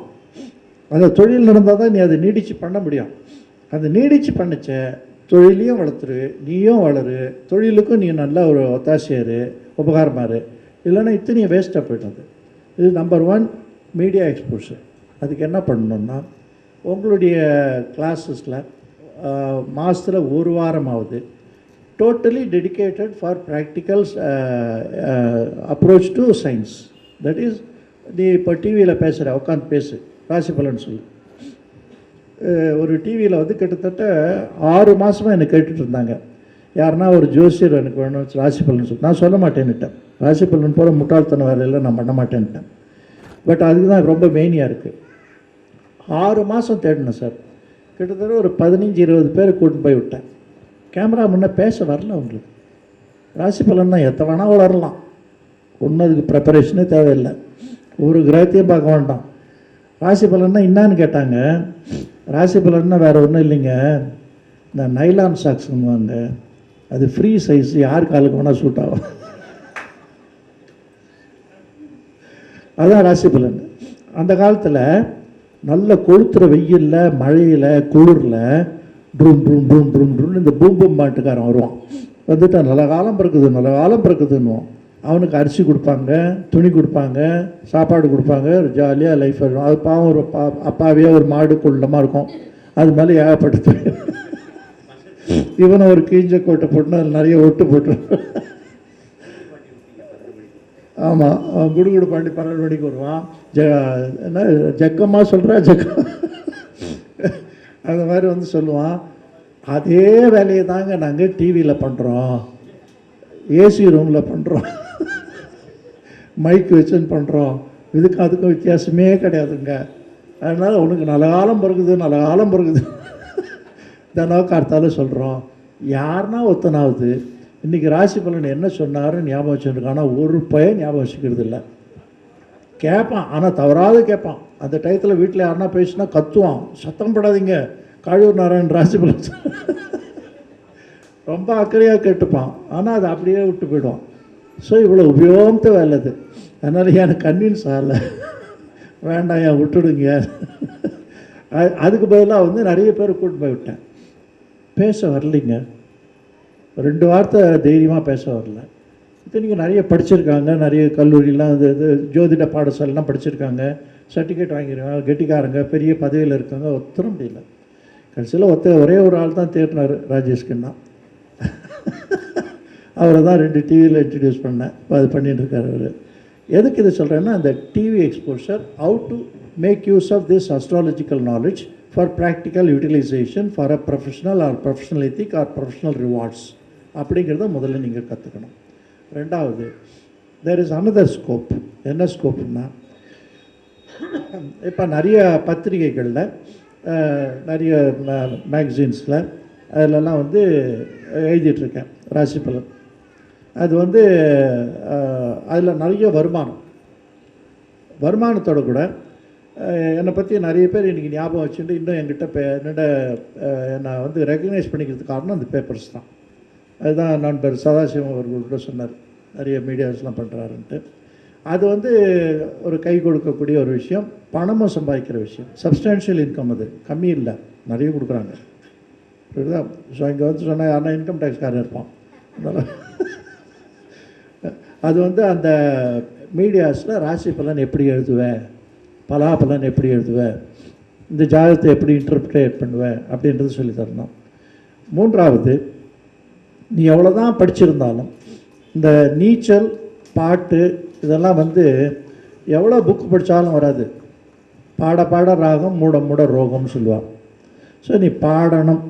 அந்த தொழில் நடந்தால் தான் நீ அதை நீடித்து பண்ண முடியும். அந்த நீடித்து பண்ணிச்ச தொழிலையும் வளர்த்துரு, நீயும் வளரு, தொழிலுக்கும் நீ நல்லா ஒரு ஒத்தாசியாரு, உபகாரமாரு, இல்லைன்னா இத்தனையும் வேஸ்ட்டாக போய்ட்டது. இது நம்பர் 1 மீடியா எக்ஸ்போஷர். அதுக்கு என்ன பண்ணணுன்னா, உங்களுடைய கிளாஸஸில் மாதத்தில் ஒரு வாரமாவது totally dedicated for practicals approach to science. That is, நீ இப்போ டிவியில் பேசுகிற உட்காந்து பேசு, ராசி பலன் சொல்லு. ஒரு டிவியில் வந்து கிட்டத்தட்ட 6 மாதமாக என்னை கேட்டுட்டு இருந்தாங்க, யாருன்னா ஒரு ஜோசியர் எனக்கு வேணும் ராசி பலன் சொல்லு. நான் சொல்ல மாட்டேன்னுட்டேன், ராசி பலன் போல முட்டாள்தனம் வேலையில் நான் பண்ண மாட்டேன்ட்டேன். பட் அதுக்கு தான் ரொம்ப மெயினியாக இருக்குது. 6 மாதம் தேடினேன் சார். கிட்டத்தட்ட ஒரு 15-20 பேர் கூட்டின்னு போய் விட்டேன். கேமரா முன்னே பேச வரல உங்களுக்கு. ராசி பலன் தான் எத்த வேணால் வளரலாம், ஒன்றும் அதுக்கு ப்ரிப்பரேஷனே தேவையில்லை, ஒரு கிரகத்தையும் பார்க்க வேண்டாம். ராசி பலன்னா என்னான்னு கேட்டாங்க. ராசி பலன்னா வேறு ஒன்றும் இல்லைங்க, இந்த நைலான் சாக்ஸ்னுவாங்க, அது ஃப்ரீ சைஸ், யார் காலுக்கு வேணால் சூட் ஆகும், அதுதான் ராசி பலன். அந்த காலத்தில் நல்ல கொளுத்துற வெயிலில், மழையில், குளிரில் ட்ரூம் ட்ரூம் ட்ரூம் ட்ரூம் ட்ரூம் இந்த பூம் பூம் பாட்டுக்காரன் வருவான். வந்துட்டு நல்ல காலம் பிறக்குது, நல்ல காலம் பிறக்குதுன்னுவோம். அவனுக்கு அரிசி கொடுப்பாங்க, துணி கொடுப்பாங்க, சாப்பாடு கொடுப்பாங்க, ஜாலியாக லைஃப் இருக்கும். அது பாவம் ஒரு அப்பாவே ஒரு மாடு குள்ளமாக இருக்கும், அது மேலே ஏகப்பட்டு இவனை ஒரு கீஞ்ச கோட்டை போட்டுனா அதில் நிறைய ஒட்டு போட்டு. ஆமாம், அவன் குடுகுடு பாண்டி 12 மணிக்கு வருவான். என்ன ஜக்கமாக சொல்கிறா ஜக்கம், அந்த மாதிரி வந்து சொல்லுவான். அதே வேலையை தாங்க நாங்கள் டிவியில் பண்ணுறோம், ஏசி ரூமில் பண்ணுறோம், மைக் வச்சுன்னு பண்ணுறோம், இதுக்கும் அதுக்கும் வித்தியாசமே கிடையாதுங்க. அதனால் உனக்கு நல்ல காலம் பிறகுது, நல்ல காலம் பிறகுது தினம் கார்த்தாலும் சொல்கிறோம். யாருன்னா ஒத்தனாவது இன்றைக்கி ராசி பலன் என்ன சொன்னாருன்னு ஞாபகம் வச்சுருக்கானா ஒரு பையன் ஞாபகம் வச்சுக்கிறது இல்லை. கேட்பான், ஆனால் தவறாது கேட்பான். அந்த டயத்தில் வீட்டில் யாருன்னா பேசினா கத்துவான், சத்தம் படாதீங்க, காழூர் நாராயண் ராசி பலன் ரொம்ப அக்கறையாக கேட்டுப்பான். ஆனால் அதை அப்படியே விட்டு போயிடுவான். ஸோ இவ்வளோ உபயோகத்தை வேலை அது. அதனால் எனக்கு கன்வின்ஸ் ஆகலை, வேண்டாம் ஏன் விட்டுடுங்க. அதுக்கு பதிலாக வந்து நிறைய பேர் கூட்டு போய் விட்டேன். பேச வரலைங்க, 2 வார்த்தை தைரியமாக பேச வரல. இத்தனைக்கு நிறைய படிச்சிருக்காங்க, நிறைய கல்லூரியெலாம் இது ஜோதிட பாடசாலைலாம் படிச்சிருக்காங்க, சர்டிஃபிகேட் வாங்கியிருக்காங்க, கெட்டிக்காரங்க, பெரிய பதவியில் இருக்காங்க. ஒத்துற முடியல. கடைசியில் ஒரே ஒரு ஆள் தான் தேடினார், ராஜேஷ் கண்ணா. அவரை தான் 2 டிவியில் இன்ட்ரடியூஸ் பண்ணேன். அது பண்ணிட்டு இருக்கார் அவர். எதுக்கு இதை சொல்கிறேன்னா, அந்த TV exposure, how to make use of this astrological knowledge for practical utilization for a professional or professional ethic or professional rewards அப்படிங்கிறத முதல்ல நீங்கள் கற்றுக்கணும். ரெண்டாவது, தேர் இஸ் அனதர் ஸ்கோப். என்ன ஸ்கோப்புன்னா, இப்போ நிறைய பத்திரிகைகளில், நிறைய மேகசின்ஸில் அதிலெல்லாம் வந்து எழுதிட்டுருக்கேன் ராசி பலன். அது வந்து அதில் நிறைய வருமானத்தோட கூட என்னை பற்றி நிறைய பேர் இன்றைக்கி ஞாபகம் வச்சுட்டு இன்னும் என்கிட்ட நான் வந்து ரெக்கக்னைஸ் பண்ணிக்கிறதுக்கு காரணம் அந்த பேப்பர்ஸ் தான். அதுதான் நண்பர் சதாசிவம் அவர்கள்கிட்ட சொன்னார், நிறைய மீடியாஸ்லாம் பண்ணுறாருன்ட்டு. அது வந்து ஒரு கை கொடுக்கக்கூடிய ஒரு விஷயம், பணமும் சம்பாதிக்கிற விஷயம், சப்ஸ்டான்ஷியல் இன்கம். அது கம்மி இல்லை, நிறைய கொடுக்குறாங்க. புரியுதா? ஸோ இங்கே வந்து சொன்னால் யாருன்னா இன்கம் டேக்ஸ்காரன் இருப்பான். அது வந்து அந்த மீடியாஸில் ராசி பலன் எப்படி எழுதுவேன், பலாபலன் எப்படி எழுதுவேன், இந்த ஜாதகத்தை எப்படி இன்டர்பிரேட் பண்ணுவேன் அப்படின்றது சொல்லி தரணும். மூன்றாவது, நீ எவ்வளோ தான் படிச்சிருந்தாலும் இந்த நீச்சல், பாட்டு இதெல்லாம் வந்து எவ்வளோ புக்கு படித்தாலும் வராது. பாட பாட ராகம், மூட மூட ரோகம்னு சொல்லுவாள். ஸோ நீ பாடணும்,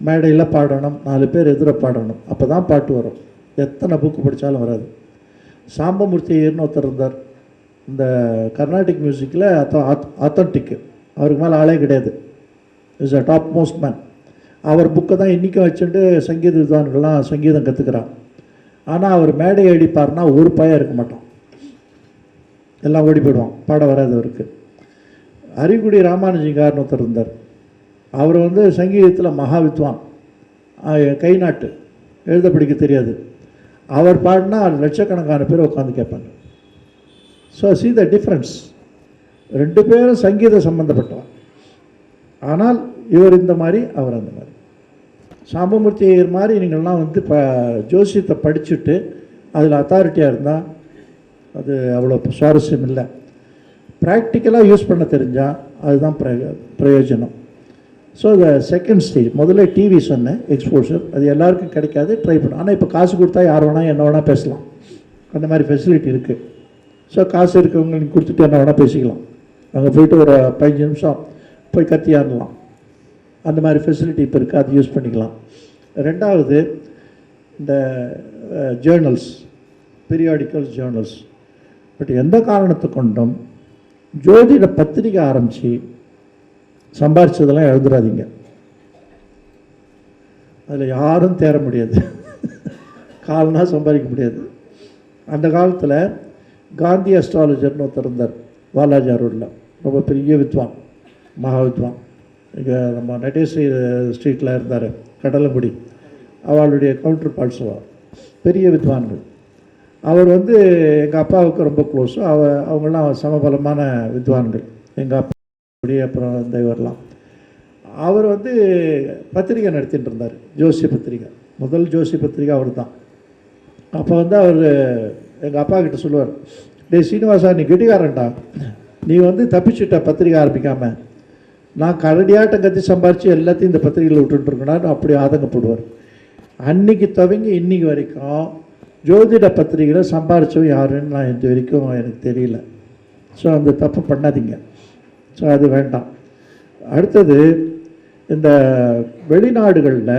மேடையில் பாடணும், 4 பேர் எதிர பாடணும், அப்போ தான் பாட்டு வரும். எத்தனை புக்கு படித்தாலும் வராது. சாம்பமூர்த்தி ஐயர்னு ஒருத்தர் இருந்தார், இந்த கர்நாடிக் மியூசிக்கில் ஆத்தன்டிக்கு, அவருக்கு மேலே ஆளே கிடையாது, is a top most man. அவர் புக்கை தான் இன்றைக்கும் வச்சுட்டு சங்கீத வித்வான்கள்லாம் சங்கீதம் கற்றுக்கிறான். ஆனால் அவர் மேடை அடிப்பார்னா ஒரு பையன் இருக்க மாட்டான், எல்லாம் ஓடி போயிடுவான், பாட வராது அவருக்கு. அரிகுடி ராமானுஜிங்கார்னு ஒருத்தர் இருந்தார், அவர் வந்து சங்கீதத்தில் மகா வித்வான், கை நாட்டு, எழுத படிக்க தெரியாது. அவர் பாடினா லட்சக்கணக்கான பேர் உட்காந்து கேட்பாங்க. So see the difference. 2 பேரும் சங்கீத சம்பந்தப்பட்டவன், ஆனால் இவர் இந்த மாதிரி, அவர் அந்த மாதிரி. சாம்பமூர்த்தி ஐயர் மாதிரி நீங்கள்லாம் வந்து ஜோசியத்தை படிச்சுட்டு அதில் அத்தாரிட்டியாக இருந்தால் அது அவ்வளோ சுவாரஸ்யம் இல்லை. ப்ராக்டிக்கலாக யூஸ் பண்ண தெரிஞ்சால் அதுதான் பிரயோஜனம். ஸோ த செகண்ட் ஸ்டேஜ், முதல்ல டிவி சொன்னேன் எக்ஸ்போஷர், அது எல்லாருக்கும் கிடைக்காது, ட்ரை பண்ண. ஆனால் இப்போ காசு கொடுத்தா யார் வேணால் என்ன வேணால் பேசலாம், அந்த மாதிரி ஃபெசிலிட்டி இருக்குது. ஸோ காசு இருக்கவங்களுக்கு கொடுத்துட்டு என்ன வேணால் பேசிக்கலாம். அங்கே போய்ட்டு ஒரு 15 நிமிஷம் போய் கத்தி ஆடலாம், அந்த மாதிரி ஃபெசிலிட்டி இப்போ இருக்குது, அது யூஸ் பண்ணிக்கலாம். ரெண்டாவது, இந்த ஜேர்னல்ஸ், பீரியாடிக்கல்ஸ், ஜேர்னல்ஸ். பட் எந்த காரணத்தை கொண்டும் ஜோதிட பத்திரிகை ஆரம்பித்து சம்பாரிச்சதெல்லாம் எழுதுறாதீங்க. அதில் யாரும் தேர முடியாது, கால்னா சம்பாதிக்க முடியாது. அந்த காலத்தில் காந்தி அஸ்ட்ராலஜர்னு ஒருத்தர் இருந்தார் வாலாஜா ரோடில், ரொம்ப பெரிய வித்வான், மகா வித்வான். இங்கே நம்ம நடேஸ்வரி ஸ்ட்ரீட்டில் இருந்தார், கடலங்குடி, அவளுடைய கவுண்டர் பார்ட்ஸுவா, பெரிய வித்வான்கள். அவர் வந்து எங்கள் அப்பாவுக்கு ரொம்ப க்ளோஸு. அவங்களாம் சமபலமான வித்வான்கள், எங்கள் அப்பா அப்புறம் இந்த இவரெலாம். அவர் வந்து பத்திரிகை நடத்திட்டு இருந்தார், ஜோசிய பத்திரிகை. முதல் ஜோசிய பத்திரிகை அவர் தான். அப்போ வந்து அவர் எங்கள் அப்பா கிட்ட சொல்லுவார், டேய் சீனிவாசா, நீ கெட்டிக்காரன்டா, நீ வந்து தப்பிச்சுட்ட பத்திரிகை ஆரம்பிக்காமல், நான் கரடியாட்டம் கத்தி சம்பாரித்து எல்லாத்தையும் இந்த பத்திரிகையில் விட்டுட்டுருக்கேனான்னு அப்படி ஆதங்கப்படுவார். அன்றைக்கி துவங்கி இன்றைக்கி வரைக்கும் ஜோதிட பத்திரிகையில் சம்பாரித்தவன் யாருன்னு நான் இது வரைக்கும் எனக்கு தெரியல. ஸோ அந்த தப்பு பண்ணாதீங்க. ஸோ அது வேண்டாம். அடுத்தது, இந்த வெளிநாடுகளில்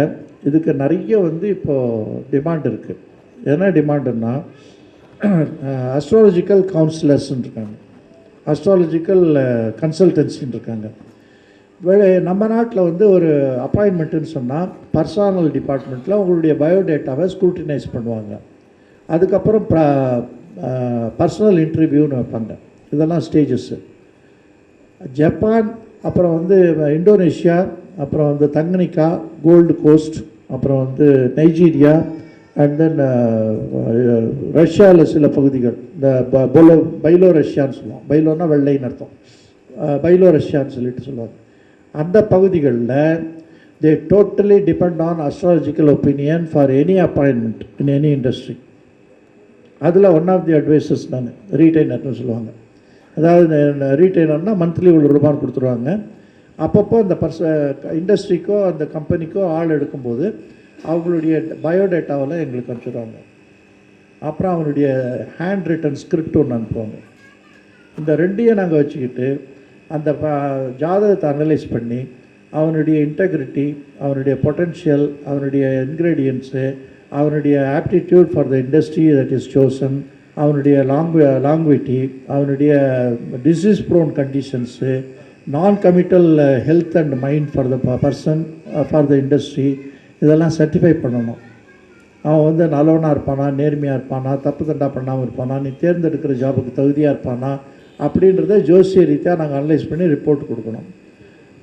இதுக்கு நிறைய வந்து இப்போது டிமாண்ட் இருக்குது. என்ன டிமாண்டுன்னா, அஸ்ட்ராலஜிக்கல் கவுன்சிலர்ஸ்ன்னு இருக்காங்க, அஸ்ட்ராலஜிக்கல் கன்சல்டன்சின்னு இருக்காங்க. நம்ம நாட்டில் வந்து ஒரு அப்பாயின்மெண்ட்டுன்னு சொன்னால் பர்சனல் டிபார்ட்மெண்ட்டில் உங்களுடைய பயோடேட்டாவை ஸ்க்ரூட்டினைஸ் பண்ணுவாங்க. அதுக்கப்புறம் பர்சனல் இன்டர்வியூன்னு வைப்பாங்க. இதெல்லாம் ஸ்டேஜஸ்ஸு. ஜப்பான், அப்புறம் வந்து இந்தோனேஷியா, அப்புறம் வந்து தங்கனிக்கா, கோல்டு கோஸ்ட், அப்புறம் வந்து நைஜீரியா, அண்ட் தென் ரஷ்யாவில் சில பகுதிகள், இந்த பைலோ ரஷ்யான்னு சொல்லுவோம். பைலோன்னா வெள்ளைன்னு அர்த்தம், பைலோ ரஷ்யான்னு சொல்லிட்டு சொல்லுவாங்க. அந்த பகுதிகளில் they totally depend on astrological opinion for any appointment in any industry. அதில் ஒன் ஆஃப் தி அட்வைசர்ஸ் நான் ரீட்டைனர்னு சொல்லுவாங்க. அதாவது ரீட்டைனர்னால் மந்த்லி ₹1 கொடுத்துருவாங்க. அப்பப்போ அந்த இண்டஸ்ட்ரிக்கோ அந்த கம்பெனிக்கோ ஆள் எடுக்கும்போது அவங்களுடைய பயோடேட்டாவில் எங்களுக்கு அனுப்பிச்சிடுவாங்க. அப்புறம் அவனுடைய ஹேண்ட் ரிட்டன் ஸ்கிரிப்ட் ஒன்று அனுப்புவாங்க. இந்த ரெண்டையும் நாங்கள் வச்சுக்கிட்டு அந்த ஜாதகத்தை அனலைஸ் பண்ணி அவனுடைய இன்டெகிரிட்டி, அவனுடைய பொட்டென்ஷியல், அவனுடைய இன்க்ரீடியன்ட்ஸு, அவனுடைய aptitude for the industry that is chosen, அவனுடைய லாங்குவிட்டி, அவனுடைய டிசீஸ் ப்ரோன் கண்டிஷன்ஸு, நான் committal health and mind for the person for the industry, இதெல்லாம் சர்டிஃபை பண்ணணும். அவன் வந்து நல்லவனாக இருப்பானா, நேர்மையாக இருப்பானா, தப்பு தண்டா பண்ணாமல் இருப்பானா, நீ தேர்ந்தெடுக்கிற ஜாபுக்கு தகுதியாக இருப்பானா அப்படின்றத ஜோசிய ரீதியாக நாங்கள் அனலைஸ் பண்ணி ரிப்போர்ட் கொடுக்கணும்.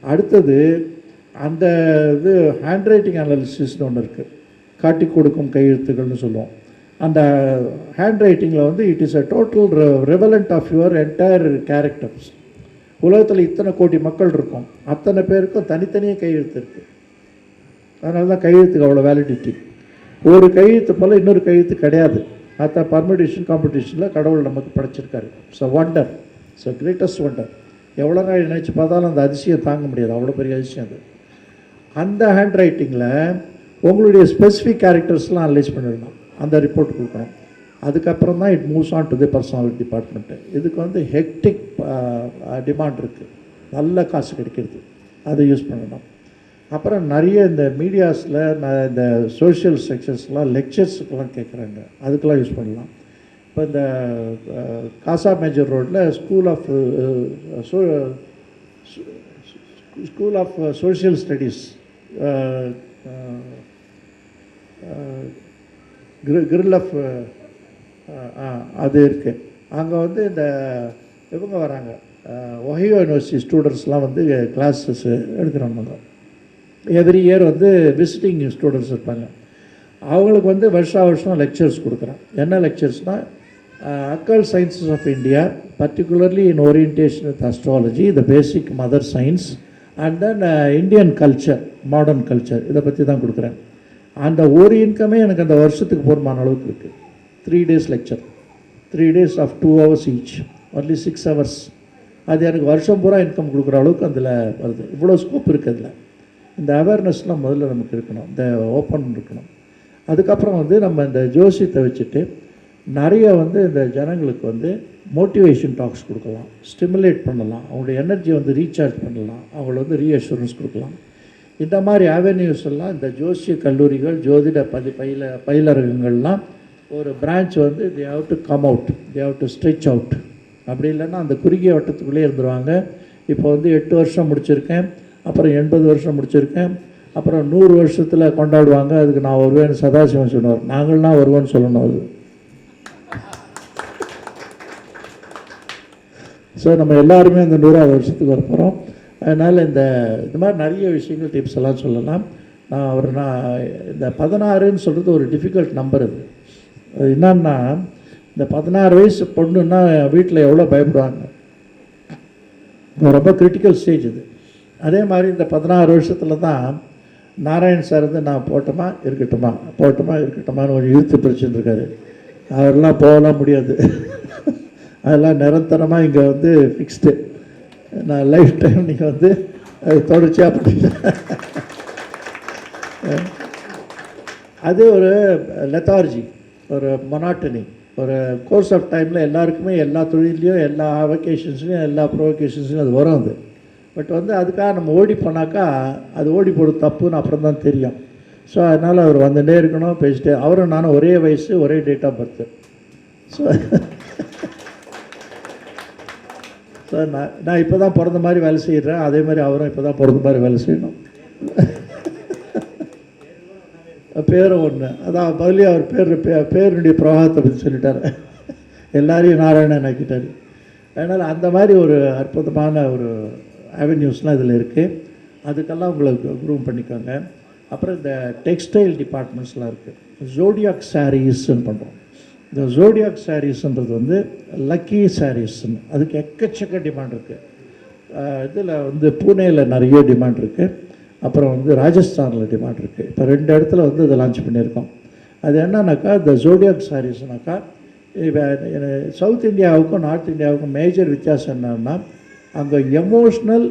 அடுத்தது, அந்த இது ஹேண்ட் ரைட்டிங் அனாலிசிஸ்னு ஒன்று இருக்குது, காட்டி கொடுக்கும் கையெழுத்துக்கள்னு சொல்லுவோம். அந்த ஹேண்ட் ரைட்டிங்கில் வந்து it is a total relevant of your entire characters. உலகத்தில் இத்தனை கோடி மக்கள் இருக்கும், அத்தனை பேருக்கும் தனித்தனியே கையெழுத்து இருக்குது. அதனால தான் கையெழுத்துக்கு அவ்வளோ வேலிடிட்டி. ஒரு கையெழுத்து போல் இன்னொரு கையெழுத்து கிடையாது. அத்த பர்மிடேஷன் காம்படிஷனில் கடவுள் நமக்கு படைச்சிருக்காரு. So wonder, so greatest wonder. எவ்வளோ நாள் நினச்சி பார்த்தாலும் அந்த அதிசயம் தாங்க முடியாது, அவ்வளோ பெரிய அதிசயம் அது. அந்த ஹேண்ட் ரைட்டிங்கில் உங்களுடைய ஸ்பெசிஃபிக் கேரக்டர்ஸ்லாம் அனலைஸ் பண்ணிடணும், அந்த ரிப்போர்ட் கொடுக்கணும். அதுக்கப்புறம் தான் it moves on to the personality department. இதுக்கு வந்து ஹெக்டிக் டிமாண்ட் இருக்குது, நல்ல காசு கிடைக்கிறது, அதை யூஸ் பண்ணணும். அப்புறம் நிறைய இந்த மீடியாஸில் இந்த சோஷியல் செக்ஷன்ஸ்லாம் லெக்சர்ஸுக்கெல்லாம் கேட்குறாங்க, அதுக்கெல்லாம் யூஸ் பண்ணலாம். இப்போ இந்த காசா மேஜர் ரோட்டில் ஸ்கூல் ஆஃப் சோஷியல் ஸ்டடீஸ் கிரில் ஆஃப் அது இருக்குது. அங்கே வந்து இந்த இவங்க வராங்க, ஒஹியோ யூனிவர்சிட்டி ஸ்டூடெண்ட்ஸ்லாம் வந்து கிளாஸஸ் எடுக்கிறாங்க. எவ்ரி இயர் வந்து விசிட்டிங் ஸ்டூடெண்ட்ஸ் இருப்பாங்க. அவங்களுக்கு வந்து வருஷம் லெக்சர்ஸ் கொடுக்குறேன். என்ன லெக்சர்ஸ்னால், occult sciences of India, particularly in orientation with astrology, the basic mother science, and then Indian culture, modern culture, இதை பற்றி தான் கொடுக்குறேன். அந்த ஒரு இன்கமே எனக்கு அந்த வருஷத்துக்கு போதுமான அளவுக்கு இருக்குது. 3 days lecture, 3 days of 2 hours each, only 6 hours. அது எனக்கு வருஷம் பூரா இன்கம் கொடுக்குற அளவுக்கு அதில் வருது. இவ்வளோ ஸ்கோப் இருக்குது அதில். இந்த அவேர்னஸ்லாம் முதல்ல நமக்கு இருக்கணும், இந்த ஓப்பன் இருக்கணும். அதுக்கப்புறம் வந்து நம்ம இந்த ஜோசியத்தை வச்சுட்டு நிறைய வந்து இந்த ஜனங்களுக்கு வந்து மோட்டிவேஷன் டாக்ஸ் கொடுக்கலாம், ஸ்டிமுலேட் பண்ணலாம், அவங்களுடைய எனர்ஜி வந்து ரீசார்ஜ் பண்ணலாம், அவங்கள வந்து ரீஅஷூரன்ஸ் கொடுக்கலாம். இந்த மாதிரி அவென்யூஸ் எல்லாம் இந்த ஜோசிய கல்லூரிகள், ஜோதிட பயிலரங்கங்கள்லாம் ஒரு பிரான்ச் வந்து they have to come out, they have to stretch out. அப்படி இல்லைன்னா அந்த குறுகிய வட்டத்துக்குள்ளே இருந்துருவாங்க. இப்போ வந்து 8 வருஷம் முடிச்சிருக்கேன், அப்புறம் 80 வருஷம் முடிச்சிருக்கேன், அப்புறம் 100 வருஷத்தில் கொண்டாடுவாங்க, அதுக்கு நான் வருவேன்னு சதாசிவம் சொன்னார். நாங்கள்லாம் வருவோன்னு சொல்லணும். அது ஸோ நம்ம எல்லாருமே அந்த 100வது வருஷத்துக்கு வர போகிறோம். அதனால் இந்த மாதிரி நிறைய விஷயங்கள் டிப்ஸ் எல்லாம் சொல்லலாம். நான் இந்த 16ன்னு சொல்கிறது ஒரு டிஃபிகல்ட் நம்பர். அது என்னன்னா, இந்த 16 வயசு பொண்ணுன்னா வீட்டில் எவ்வளோ பயப்படுவாங்க. ரொம்ப கிரிட்டிக்கல் ஸ்டேஜ் இது. அதே மாதிரி இந்த 16 வருஷத்தில் தான் நாராயண் சார் வந்து நான் போட்டோமா இருக்கட்டுமான்னு கொஞ்சம் இழுத்து பிடிச்சிட்டு இருக்காரு. அவரெல்லாம் போகலாம் முடியாது. அதெல்லாம் நிரந்தரமாக இங்கே வந்து ஃபிக்ஸ்டு. நான் லைஃப் டைம் நீங்கள் வந்து அது தொடர்ச்சியாக பண்ணிட்டேன். அது ஒரு லெத்தார்ஜி, ஒரு மொனாட்டனி, ஒரு கோர்ஸ் ஆஃப் டைமில் எல்லாருக்குமே எல்லா தொழிலையும் எல்லா வெக்கேஷன்ஸ்லையும் எல்லா ப்ரொவகேஷன்ஸ்லையும் அது வரும். அது பட் வந்து அதுக்காக நம்ம ஓடி போனாக்கா அது ஓடி போடுறது தப்புன்னு அப்புறம் தான் தெரியும். ஸோ அதனால் அவர் வந்துட்டே இருக்கணும், பேசிட்டே. அவரும் நானும் ஒரே வயசு, ஒரே டேட் ஆஃப் பர்த்து. ஸோ நான் இப்போ தான் பிறந்த மாதிரி வேலை செய்கிறேன், அதே மாதிரி அவரும் இப்போ தான் பிறந்த மாதிரி வேலை செய்யணும். பேரும் ஒன்று. அதான் பதிலே அவர் பேருடைய பிரவாகத்தை பற்றி சொல்லிட்டார். எல்லாரையும் நாராயணன் ஆக்கிட்டார். அதனால் அந்த மாதிரி ஒரு அற்புதமான ஒரு அவென்யூஸ்லாம் இதில் இருக்குது. அதுக்கெல்லாம் உங்களுக்கு க்ரூம் பண்ணிக்கோங்க. அப்புறம் இந்த டெக்ஸ்டைல் டிபார்ட்மெண்ட்ஸ்லாம் இருக்குது. ஜோடியாக் சாரீஸ்ன்னு பண்ணுறோம். இந்த ஜோடியாக் சாரீஸ்ன்றது வந்து லக்கி சாரீஸ்ன்னு, அதுக்கு எக்கச்சக்க டிமாண்ட் இருக்குது. இதில் வந்து பூனேயில் நிறைய டிமாண்ட் இருக்குது, அப்புறம் வந்து ராஜஸ்தானில் டிமாண்ட் இருக்குது. இப்போ 2 இடத்துல வந்து இதை லான்ச் பண்ணியிருக்கோம். அது என்னன்னாக்கா, இந்த ஜோடியாக் சாரீஸ்னாக்கா, இப்போ சவுத் இந்தியாவுக்கும் நார்த் இந்தியாவுக்கும் மேஜர் வித்தியாசம் என்னன்னா, அங்கே emotional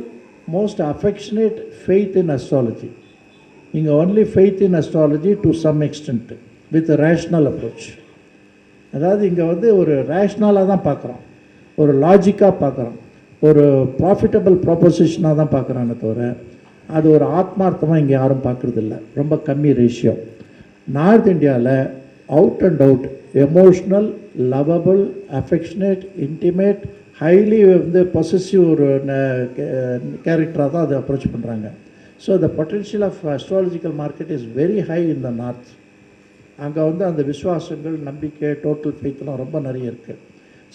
most affectionate faith in astrology. இங்கே only faith in astrology to some extent with rational approach. அதாவது இங்கே வந்து ஒரு ரேஷ்னலாக தான் பார்க்குறோம், ஒரு லாஜிக்காக பார்க்குறோம், ஒரு ப்ராஃபிட்டபிள் ப்ராப்போசிஷனாக தான் பார்க்குறானே தவிர அது ஒரு ஆத்மார்த்தமாக இங்கே யாரும் பார்க்குறதில்ல. ரொம்ப கம்மி ரேஷியோ. நார்த் இந்தியாவில் out and out emotional, lovable, affectionate, intimate, highly வந்து பொசசிவ் ஒரு கேரக்டராக தான் அதை அப்ரோச் பண்ணுறாங்க. So the potential of astrological market is very high in the north. அங்கே வந்து அந்த விசுவாசங்கள், நம்பிக்கை, டோட்டல் ஃபெய்த்லாம் ரொம்ப நிறைய இருக்குது.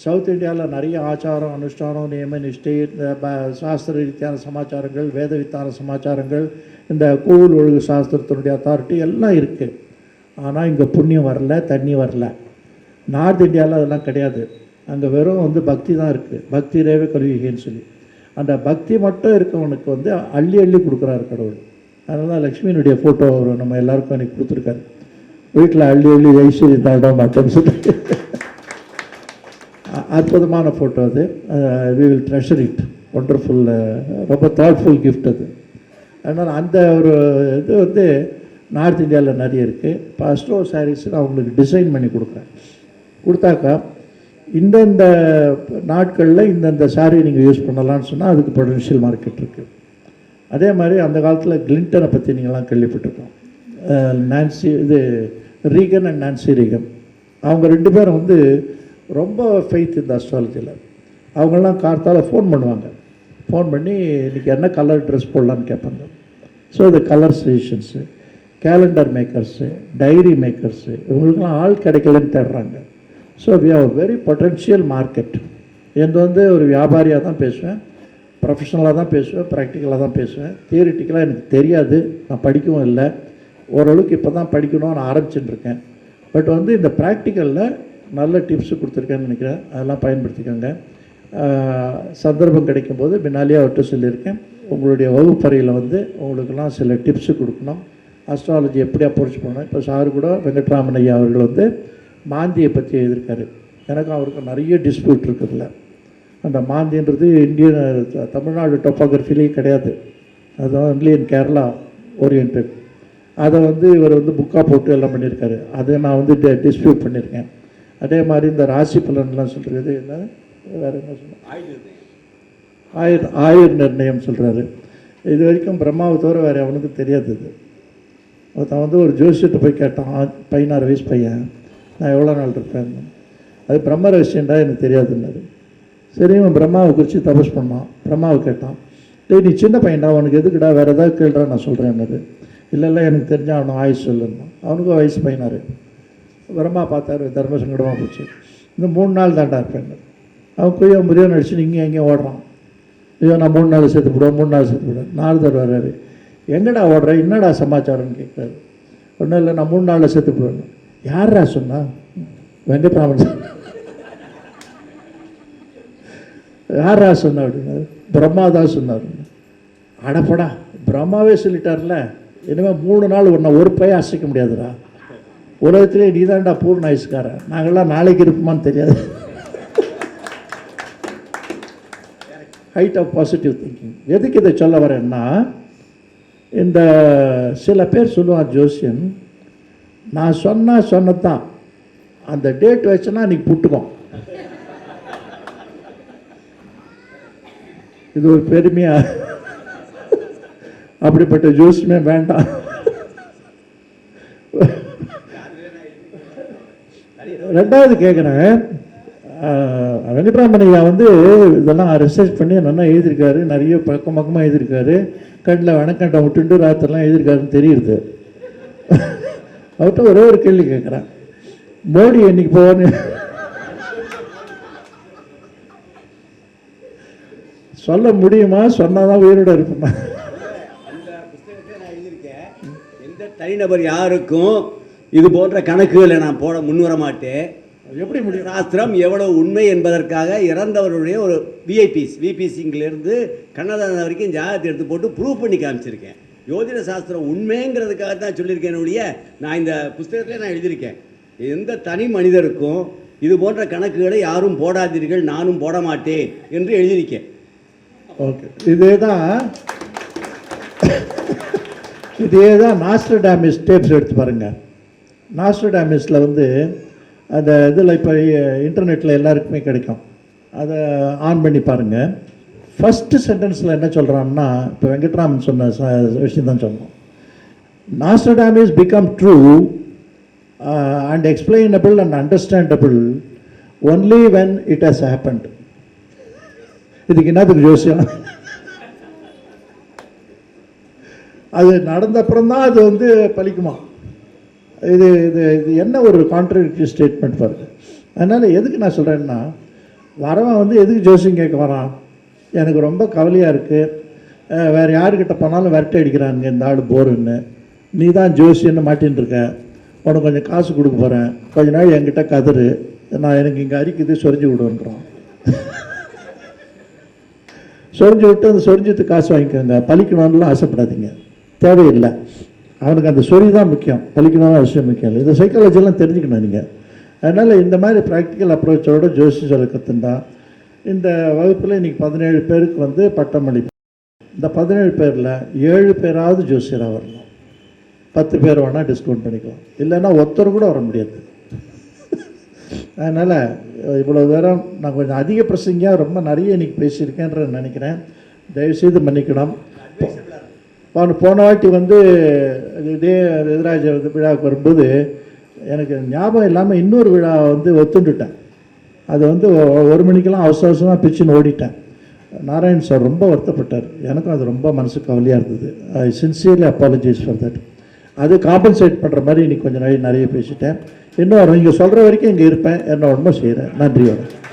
சவுத் இந்தியாவில் நிறைய ஆச்சாரம், அனுஷ்டானம், நியம நிஷ்டை, இந்த சாஸ்திர ரீதியான சமாச்சாரங்கள், வேத வித்தான சமாச்சாரங்கள், இந்த கோவில் ஒழுங்கு சாஸ்திரத்தினுடைய அத்தாரிட்டி எல்லாம் இருக்குது. ஆனால் இங்கே புண்ணியம் வரல, தண்ணி வரல. நார்த் இந்தியாவில் அதெல்லாம் கிடையாது. அங்கே வெறும் வந்து பக்தி தான் இருக்குது. பக்தி ரேவ கல்விகன்னு சொல்லி அந்த பக்தி மட்டும் இருக்கவனுக்கு வந்து அள்ளி அள்ளி கொடுக்குறாரு கடவுள். அதனால தான் லக்ஷ்மியினுடைய ஃபோட்டோ அவர் நம்ம எல்லாருக்கும் எனக்கு கொடுத்துருக்காரு. வீட்டில் அள்ளி அள்ளி ஐஸ்வர்யம் தாண்ட மாட்டோம்னு சொல்லி அற்புதமான ஃபோட்டோ அது. We will treasure it. Wonderful, ரொம்ப தாட்ஃபுல் கிஃப்ட் அது. அதனால் அந்த ஒரு இது வந்து நார்த் இந்தியாவில் நிறைய இருக்குது. இப்போ அஸ்ட்ரோ சாரீஸ் நான் அவங்களுக்கு டிசைன் பண்ணி கொடுக்குறேன். கொடுத்தாக்கா இந்தந்த நாட்களில் இந்தந்த சாரீ நீங்கள் யூஸ் பண்ணலான்னு சொன்னால் அதுக்கு பொட்டன்ஷியல் மார்க்கெட் இருக்குது. அதே மாதிரி அந்த காலத்தில் கிளின்டனை பற்றி நீங்கள்லாம் கேள்விப்பட்டிருக்கோம். நான்சி இது ரீகன் அண்ட் நான்சி ரீகன், அவங்க 2 பேரும் வந்து ரொம்ப ஃபெய்த் இந்த அஸ்ட்ராலஜியில். அவங்களாம் கார்த்தால் ஃபோன் பண்ணுவாங்க. ஃபோன் பண்ணி இன்றைக்கி என்ன கலர் ட்ரெஸ் போடலான்னு கேட்பாங்க. ஸோ இந்த colour suggestions, calendar makers, diary makers, இவங்களுக்கெல்லாம் ஆள் கிடைக்கலன்னு தேடுறாங்க. So we have very potential market. எந்த வந்து ஒரு வியாபாரியாக தான் பேசுவேன், ப்ரொஃபஷ்னலாக தான் பேசுவேன், ப்ராக்டிக்கலாக தான் பேசுவேன். தியரிட்டிக்கலாக எனக்கு தெரியாது, நான் படிக்கவும் இல்லை. ஓரளவுக்கு இப்போ தான் படிக்கணும்னு ஆரம்பிச்சுட்டுருக்கேன். பட் வந்து இந்த ப்ராக்டிக்கலில் நல்ல டிப்ஸு கொடுத்துருக்கேன்னு நினைக்கிறேன். அதெல்லாம் பயன்படுத்திக்கோங்க. சந்தர்ப்பம் கிடைக்கும்போது முன்னாலேயே அவர்கிட்ட சொல்லியிருக்கேன், உங்களுடைய வகுப்பறையில் வந்து உங்களுக்கெல்லாம் சில டிப்ஸு கொடுக்கணும். அஸ்ட்ராலஜி எப்படி அப்ரோச் பண்ணணும். இப்போ சார் கூட வெங்கட்ராமன் ஐயா அவர்கள் வந்து மாந்தியை பற்றி எழுதியிருக்காரு. எனக்கும் அவருக்கும் நிறைய டிஸ்பியூட் இருக்குதுல்ல. அந்த மாந்தின்றது இந்தியன் தமிழ்நாடு டோப்போகிராஃபிலே கிடையாது. அது ஒன்லி இன் கேரளா ஓரியன்ட். அதை வந்து இவர் வந்து புக்காக போட்டு எல்லாம் பண்ணியிருக்காரு. அதை நான் வந்து டிஸ்பியூட் பண்ணியிருக்கேன். அதே மாதிரி இந்த ராசி பலன்லாம் சொல்கிறது என்ன, வேறு என்ன சொல்கிறேன், ஆயுர் நிர்ணயம் சொல்கிறாரு. இது வரைக்கும் பிரம்மாவை தவிர வேறு அவனுக்கு தெரியாது. இது ஒருத்தன் வந்து ஒரு ஜோசியத்தை போய் கேட்டான், 16 வயசு பையன். நான் எவ்வளோ நாள் இருப்பேன். அது பிரம்ம ரகசியண்டா எனக்கு தெரியாதுன்னாரு. சரி, இவன் பிரம்மாவை குறித்து தபஸ் பண்ணான். பிரம்மாவை கேட்டான், டேய் நீ சின்ன பையன்டா, அவனுக்கு எதுக்குடா வேறு ஏதாவது கேள்றா நான் சொல்கிறேன்னாரு. இல்லை எனக்கு தெரிஞ்சால் அவனை ஆயுஷ் சொல்லுன்னா. அவனுக்கும் வயசு பையனாரு. பிரம்மா பார்த்தாரு, தர்ம சங்கடமாக போச்சு. இந்த 3 நாள் தாண்டா இருப்பேன். அவன் போய் அவன் முறையாக நடிச்சு இங்கே எங்கேயும் ஓடுறான். ஐயோ நான் 3 நாள் சேர்த்து போடுவேன், 3 நாள் சேர்த்து போடுவேன். 4 தடவை வர்றாரு. எங்கடா ஓடுறேன், என்னடா சமாச்சாரம்னு கேட்குறாரு. ஒன்றும் இல்லை, நான் 3 நாளில் சேர்த்து போடுவேன். யாரா சொன்னா? வெங்கட்ராமன் சார். யாரா சொன்னா அப்படின்னாரு. பிரம்மா தான் சொன்னார். அடப்படா, பிரம்மாவே சொல்லிட்டார்ல, இனிமேல் 3 நாள் ஒரு பையன் அசைக்க முடியாதுடா. உலகத்திலே நீ தான்டா பூர்ண ஆயுஷ்காரன், நாங்கள்லாம் நாளைக்கு இருப்போமான்னு தெரியாது. Height of positive thinking. எதுக்கு இதை சொல்ல வரேன்னா, இந்த சில பேர் சொல்லுவான் ஜோசியன், நான் சொன்னதான் அந்த டேட் வச்சேன்னா அன்றைக்கி புட்டுக்கும். இது ஒரு பெருமையா? அப்படிப்பட்ட ஜோசியமே வேண்டாம். ரெண்டாவது கேட்குறேன், வெங்கட்ராமன் ஐயா இதெல்லாம் ரிசர்ச் பண்ணி நல்லா எழுதியிருக்காரு, நிறைய பக்கமாக எழுதியிருக்காரு. கண்ணில் வணக்கண்டை விட்டுட்டு ராத்திரெலாம் எழுதியிருக்காருன்னு தெரியுது. அவர்கிட்ட ஒரே ஒரு கேள்வி கேட்குறேன், மோடி என்னைக்கு போவான்னு சொல்ல முடியுமா? சொன்னாதான் உயிரோட இருப்போமா? அந்த புத்தகத்தை நான் எழுதியிருக்கேன். எந்த தனிநபர் யாருக்கும் இது போன்ற கணக்குகளை நான் போட முன்வர மாட்டேன். எப்படி முடியும்? சாஸ்திரம் எவ்வளவு உண்மை என்பதற்காக இறந்தவருடைய ஒரு விபிசிங்கிலிருந்து கண்ணதாசன் வரைக்கும் ஜாதகத்தை எடுத்து போட்டு ப்ரூவ் பண்ணி காமிச்சிருக்கேன். ஜோதிட சாஸ்திரம் உண்மைங்கிறதுக்காக தான் சொல்லியிருக்கேன் ஒழிய, நான் இந்த புஸ்தகத்தில் நான் எழுதியிருக்கேன், எந்த தனி மனிதருக்கும் இது போன்ற கணக்குகளை யாரும் போடாதீர்கள், நானும் போட மாட்டேன் என்று எழுதியிருக்கேன். ஓகே, இதே தான் நாஸ்ட்ரடாமிஸ் டேப்ஸ் எடுத்து பாருங்கள். நாஸ்ட்ரடாமிஸில் அந்த இதில் இப்போ இன்டர்நெட்டில் எல்லாருக்குமே கிடைக்கும், அதை ஆன் பண்ணி பாருங்கள். ஃபஸ்ட்டு சென்டென்ஸில் என்ன சொல்கிறான்னா, இப்போ வெங்கட்ராமன் சொன்ன விஷயம் தான் சொல்லணும். Nostradamus become true and explainable and understandable only when it has happened. இதுக்கு என்னதுக்கு ஜோசியம்? அது நடந்த அப்புறம்தான் அது பலிக்குமா? இது இது இது என்ன ஒரு கான்ட்ரடிக்டரி ஸ்டேட்மெண்ட் பாருங்க. அதனால் எதுக்கு நான் சொல்கிறேன்னா, வரவன் எதுக்கு ஜோசியம் கேட்க வரான்? எனக்கு ரொம்ப கவலையாக இருக்குது, வேறு யாருக்கிட்ட போனாலும் விரட்டை அடிக்கிறாங்க இந்த ஆள் போருன்னு, நீ தான் ஜோசியன்னு மாட்டின்னு இருக்க, உனக்கு கொஞ்சம் காசு கொடுக்க போகிறேன், கொஞ்ச நாள் என்கிட்ட கதறு, நான் எனக்கு இங்கே அரிக்குது சொரிஞ்சு விடுன்றோம். சொரிஞ்சு விட்டு அந்த சொரிஞ்சத்துக்கு காசு வாங்கிக்கோங்க, பலிக்கணும்லாம் ஆசைப்படாதீங்க, தேவையில்லை. அவனுக்கு அந்த சொறி தான் முக்கியம், பலிக்கணும்னு அவசியம் முக்கியம் இல்லை. இந்த சைக்காலஜிலாம் தெரிஞ்சுக்கணும் நீங்கள். அதனால் இந்த மாதிரி ப்ராக்டிக்கல் அப்ரோச்சோட ஜோசியம் சொல்ல கற்றுண்டா. இந்த வகுப்பில் இன்றைக்கி 17 பேருக்கு பட்டமளிப்பு. இந்த 17 பேரில் 7 பேராவது ஜோசியராக வரணும். 10 பேர் வேணால் டிஸ்கவுண்ட் பண்ணிக்கலாம், இல்லைன்னா ஒருத்தர் கூட வர முடியாது. அதனால் இவ்வளோ தூரம் நான் கொஞ்சம் அதிக பிரசங்கியாக ரொம்ப நிறைய இன்றைக்கி பேசியிருக்கேன்ற நினைக்கிறேன். தயவுசெய்து மன்னிக்கணும். போன வாட்டி இதே எதிராஜ விழாவுக்கு வரும்போது எனக்கு ஞாபகம் இல்லாமல் இன்னொரு விழா ஒத்துண்டுட்டேன். அது 1 மணிக்கெல்லாம் அவசரமாக பிச்சுன்னு ஓடிட்டேன். நாராயண் சார் ரொம்ப வருத்தப்பட்டார், எனக்கும் அது ரொம்ப மனசு கவலையாக இருந்தது. ஐ சின்சியர்லி அப்பாலஜைஸ் ஃபார் தட். அது காம்பன்சேட் பண்ணுற மாதிரி இன்றைக்கி கொஞ்சம் நிறைய பேசிட்டேன். இன்னும் நீங்கள் சொல்கிற வரைக்கும் இங்கே இருப்பேன், என்ன உடம்பு செய்கிறேன். நன்றி வணக்கம்.